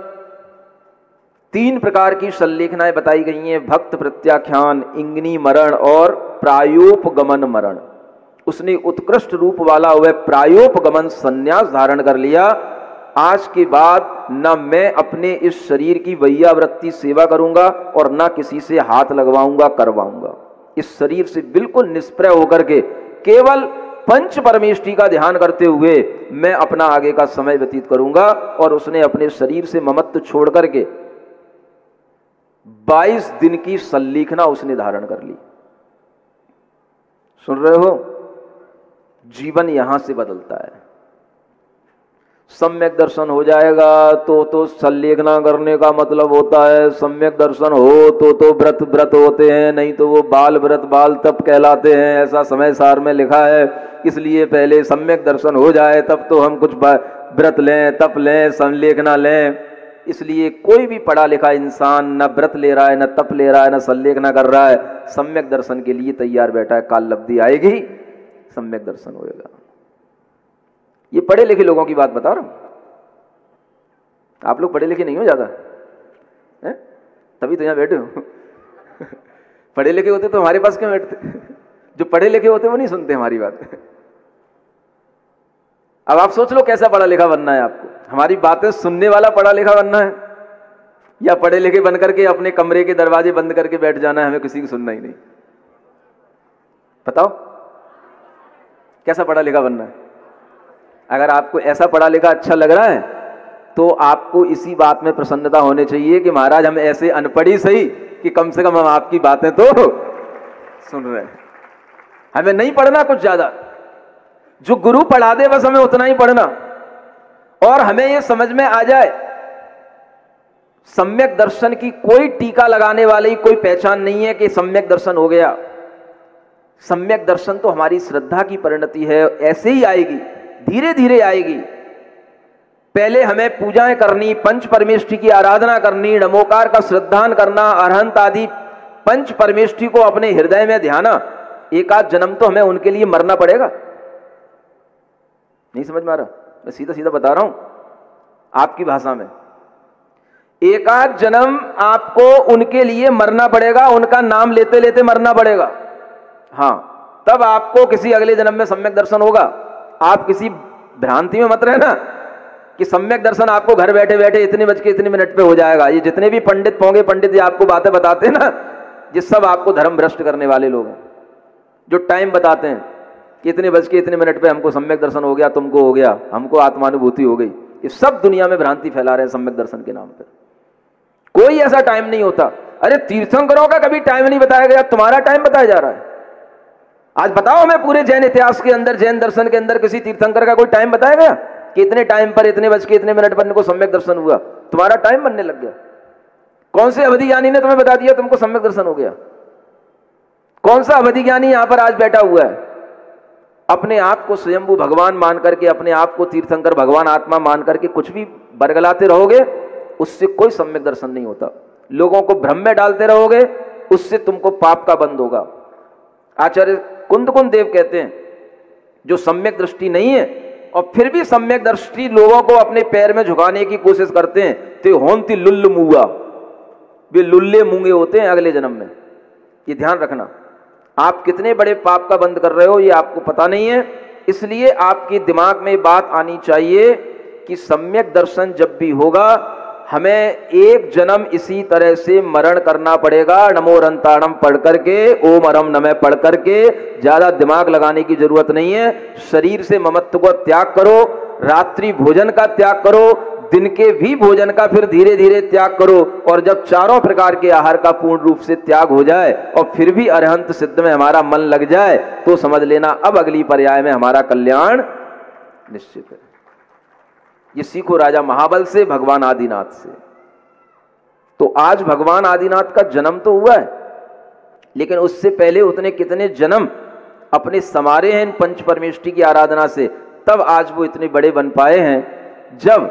3 प्रकार की सल्लेखनाएं बताई गई हैं, भक्त प्रत्याख्यान, इंगनी मरण और प्रायोपगमन मरण। उसने उत्कृष्ट रूप वाला वह प्रायोपगमन संन्यास धारण कर लिया। आज के बाद न मैं अपने इस शरीर की वैयावृत्ति सेवा करूंगा और न किसी से हाथ लगवाऊंगा करवाऊंगा। इस शरीर से बिल्कुल निष्प्रय होकर के केवल पंच परमेष्टि का ध्यान करते हुए मैं अपना आगे का समय व्यतीत करूंगा। और उसने अपने शरीर से ममत्व छोड़ करके 22 दिन की सल्लेखना उसने धारण कर ली। सुन रहे हो? जीवन यहां से बदलता है। सम्यक दर्शन हो जाएगा तो सल्लेखना करने का मतलब होता है, सम्यक दर्शन हो तो व्रत होते हैं, नहीं तो वो बाल व्रत बाल तप कहलाते हैं, ऐसा समय सार में लिखा है। इसलिए पहले सम्यक दर्शन हो जाए तब तो हम कुछ व्रत लें, तप लें, सल्लेखना लें। इसलिए कोई भी पढ़ा लिखा इंसान न व्रत ले रहा है, न तप ले रहा है, न सल्लेखना कर रहा है, सम्यक दर्शन के लिए तैयार बैठा है। काल लब्धि आएगी, सम्यक दर्शन होएगा। ये पढ़े लिखे लोगों की बात बता रहा हूं। आप लोग पढ़े लिखे नहीं हो ज्यादा है? तभी तो यहां बैठे हो। पढ़े लिखे होते तो हमारे पास क्यों बैठते? जो पढ़े लिखे होते वो नहीं सुनते हमारी बात। अब आप सोच लो कैसा पढ़ा लिखा बनना है आपको? हमारी बातें सुनने वाला पढ़ा लिखा बनना है, या पढ़े लिखे बन करके अपने कमरे के दरवाजे बंद करके बैठ जाना है, हमें किसी की सुनना ही नहीं? बताओ कैसा पढ़ा लिखा बनना है? अगर आपको ऐसा पढ़ा लिखा अच्छा लग रहा है तो आपको इसी बात में प्रसन्नता होनी चाहिए कि महाराज हम ऐसे अनपढ़ ही सही कि कम से कम हम आपकी बातें तो सुन रहे हैं। हमें नहीं पढ़ना कुछ ज्यादा, जो गुरु पढ़ा दे बस हमें उतना ही पढ़ना। और हमें यह समझ में आ जाए सम्यक दर्शन की कोई टीका लगाने वाली कोई पहचान नहीं है कि सम्यक दर्शन हो गया। सम्यक दर्शन तो हमारी श्रद्धा की परिणति है, ऐसे ही आएगी, धीरे धीरे आएगी। पहले हमें पूजाएं करनी, पंच परमेष्टि की आराधना करनी, नमोकार का श्रद्धान करना, अरहंत आदि पंच परमेष्टि को अपने हृदय में ध्याना। एक आध जन्म तो हमें उनके लिए मरना पड़ेगा। नहीं समझ में आ रहा? मैं सीधा सीधा बता रहा हूं आपकी भाषा में। एक आध जन्म आपको उनके लिए मरना पड़ेगा, उनका नाम लेते लेते मरना पड़ेगा। हाँ, तब आपको किसी अगले जन्म में सम्यक दर्शन होगा। आप किसी भ्रांति में मत रहना कि सम्यक दर्शन आपको घर बैठे बैठे इतने बज के इतने मिनट पे हो जाएगा। ये जितने भी पंडित पोंगे पंडित ये आपको बातें बताते हैं ना, ये सब आपको धर्म भ्रष्ट करने वाले लोग हैं। जो टाइम बताते हैं कि इतने बज के इतने मिनट पे हमको सम्यक दर्शन हो गया, तुमको हो गया, हमको आत्मानुभूति हो गई, ये सब दुनिया में भ्रांति फैला रहे हैं सम्यक दर्शन के नाम पे। कोई ऐसा टाइम नहीं होता। अरे तीर्थंकरों का कभी टाइम नहीं बताया गया, तुम्हारा टाइम बताया जा रहा है। आज बताओ हमें पूरे जैन इतिहास के अंदर, जैन दर्शन के अंदर किसी तीर्थंकर का कोई टाइम बताया गया कि इतने टाइम पर इतने बज के इतने मिनट पर इनको सम्यक दर्शन हुआ? तुम्हारा टाइम बनने लग गया। कौन से अवधि ज्ञानी ने तुम्हें बता दिया तुमको सम्यक दर्शन हो गया? कौन सा अवधि ज्ञानी यहां पर आज बैठा हुआ है? अपने आप को स्वयंभू भगवान मान करके, अपने आप को तीर्थंकर भगवान आत्मा मान करके कुछ भी बरगलाते रहोगे, उससे कोई सम्यक दर्शन नहीं होता। लोगों को भ्रम में डालते रहोगे, उससे तुमको पाप का बंध होगा। आचार्य कुंद देव कहते हैं, जो सम्यक दृष्टि नहीं है और फिर भी सम्यक दृष्टि लोगों को अपने पैर में झुकाने की कोशिश करते हैं, तो होंती लुल्ल मुआ, वे लुल्ले मूंगे होते हैं अगले जन्म में। ये ध्यान रखना, आप कितने बड़े पाप का बंद कर रहे हो ये आपको पता नहीं है। इसलिए आपके दिमाग में बात आनी चाहिए कि सम्यक दर्शन जब भी होगा, हमें एक जन्म इसी तरह से मरण करना पड़ेगा। नमो रंताणम पढ़ करके, ओम अरम नमः पढ़ करके, ज्यादा दिमाग लगाने की जरूरत नहीं है। शरीर से ममत्व को त्याग करो, रात्रि भोजन का त्याग करो, दिन के भी भोजन का फिर धीरे धीरे त्याग करो, और जब चारों प्रकार के आहार का पूर्ण रूप से त्याग हो जाए और फिर भी अरहंत सिद्ध में हमारा मन लग जाए, तो समझ लेना अब अगली पर्याय में हमारा कल्याण निश्चित है। ये सीखो राजा महाबल से, भगवान आदिनाथ से। तो आज भगवान आदिनाथ का जन्म तो हुआ है, लेकिन उससे पहले उतने कितने जन्म अपने समारे हैं इन पंच परमेष्टि की आराधना से, तब आज वो इतने बड़े बन पाए हैं। जब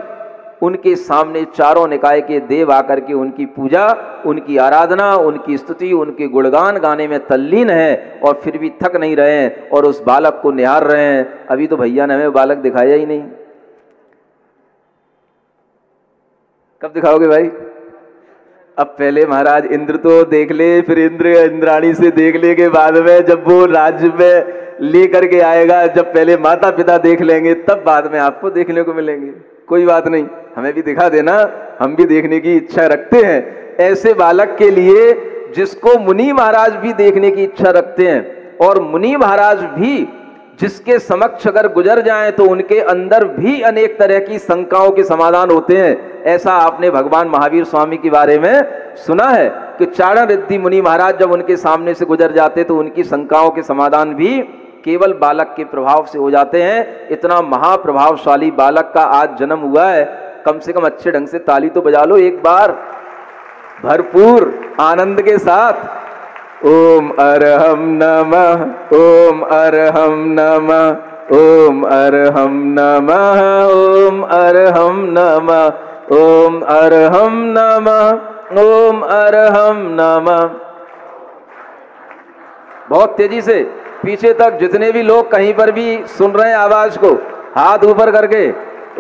उनके सामने चारों निकाय के देव आकर के उनकी पूजा, उनकी आराधना, उनकी स्तुति, उनके गुणगान गाने में तल्लीन है, और फिर भी थक नहीं रहे हैं और उस बालक को निहार रहे हैं। अभी तो भैया ने हमें बालक दिखाया ही नहीं, कब दिखाओगे भाई? अब पहले महाराज इंद्र तो देख ले, फिर इंद्राणी से देख ले के बाद में जब वो राज्य में लेकर के आएगा, जब पहले माता पिता देख लेंगे, तब बाद में आपको देखने को मिलेंगे। कोई बात नहीं, हमें भी दिखा देना, हम भी देखने की इच्छा रखते हैं। ऐसे बालक के लिए जिसको मुनि महाराज भी देखने की इच्छा रखते हैं, और मुनि महाराज भी जिसके समक्ष अगर गुजर जाएं तो उनके अंदर भी अनेक तरह की शंकाओं के समाधान होते हैं। ऐसा आपने भगवान महावीर स्वामी के बारे में सुना है कि चारण रिद्धि मुनि महाराज जब उनके सामने से गुजर जाते तो उनकी शंकाओं के समाधान भी केवल बालक के प्रभाव से हो जाते हैं। इतना महाप्रभावशाली बालक का आज जन्म हुआ है, कम से कम अच्छे ढंग से ताली तो बजा लो एक बार, भरपूर आनंद के साथ। ओम अरहम नमः, ओम अरहम नमः, ओम अरहम नमः, ओम अरहम नमः, ओम अरहम नमः, ओम अरहम नमः। बहुत तेजी से पीछे तक जितने भी लोग कहीं पर भी सुन रहे हैं आवाज को, हाथ ऊपर करके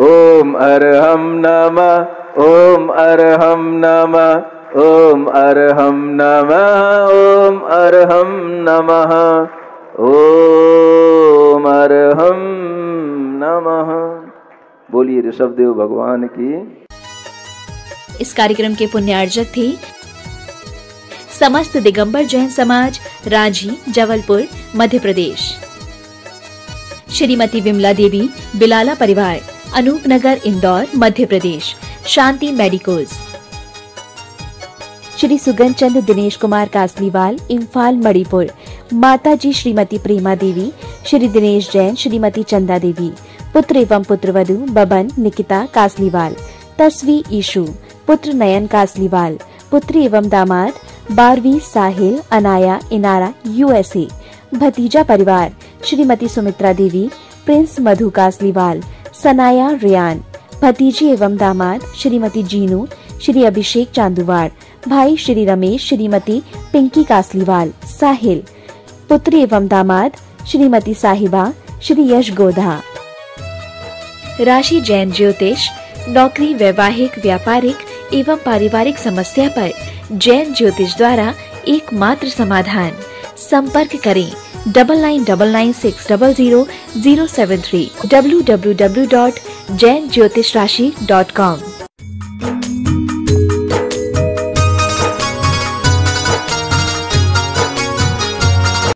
ओम अरहम नमः, ओम अरहम नमः, ओम अरहम नमः, ओम अरहम नमः, ओम अरहम नमः। बोलिए ऋषभदेव भगवान की। इस कार्यक्रम के पुण्यार्जक थे समस्त दिगंबर जैन समाज, रांझी, जबलपुर, मध्य प्रदेश। श्रीमती विमला देवी, बिलाला परिवार, अनूपनगर, इंदौर, मध्य प्रदेश। शांति मेडिकोज। श्री सुगन चंद दिनेश कुमार कासलीवाल, इम्फाल, मणिपुर। माताजी श्रीमती प्रेमा देवी, श्री दिनेश जैन, श्रीमती चंदा देवी। पुत्र एवं पुत्रवधू बबन, निकिता कासलीवाल। तस्वी ईशु, पुत्र नयन कासलीवाल। पुत्री एवं दामाद बारवी, साहिल, अनाया, इनारा, USA। भतीजा परिवार श्रीमती सुमित्रा देवी, प्रिंस मधु कासलीवाल, सनाया, रियान। भतीजी एवं दामाद श्रीमती जीनू, श्री अभिषेक चांदुवाड़। भाई श्री रमेश, श्रीमती पिंकी कासलीवाल, साहिल। पुत्री एवं दामाद श्रीमती साहिबा, श्री यश गोधा। राशि जैन ज्योतिष। नौकरी, वैवाहिक, व्यापारिक एवं पारिवारिक समस्या पर जैन ज्योतिष द्वारा एकमात्र समाधान। संपर्क करें 9999600073 www.jainjyotishrashi.com।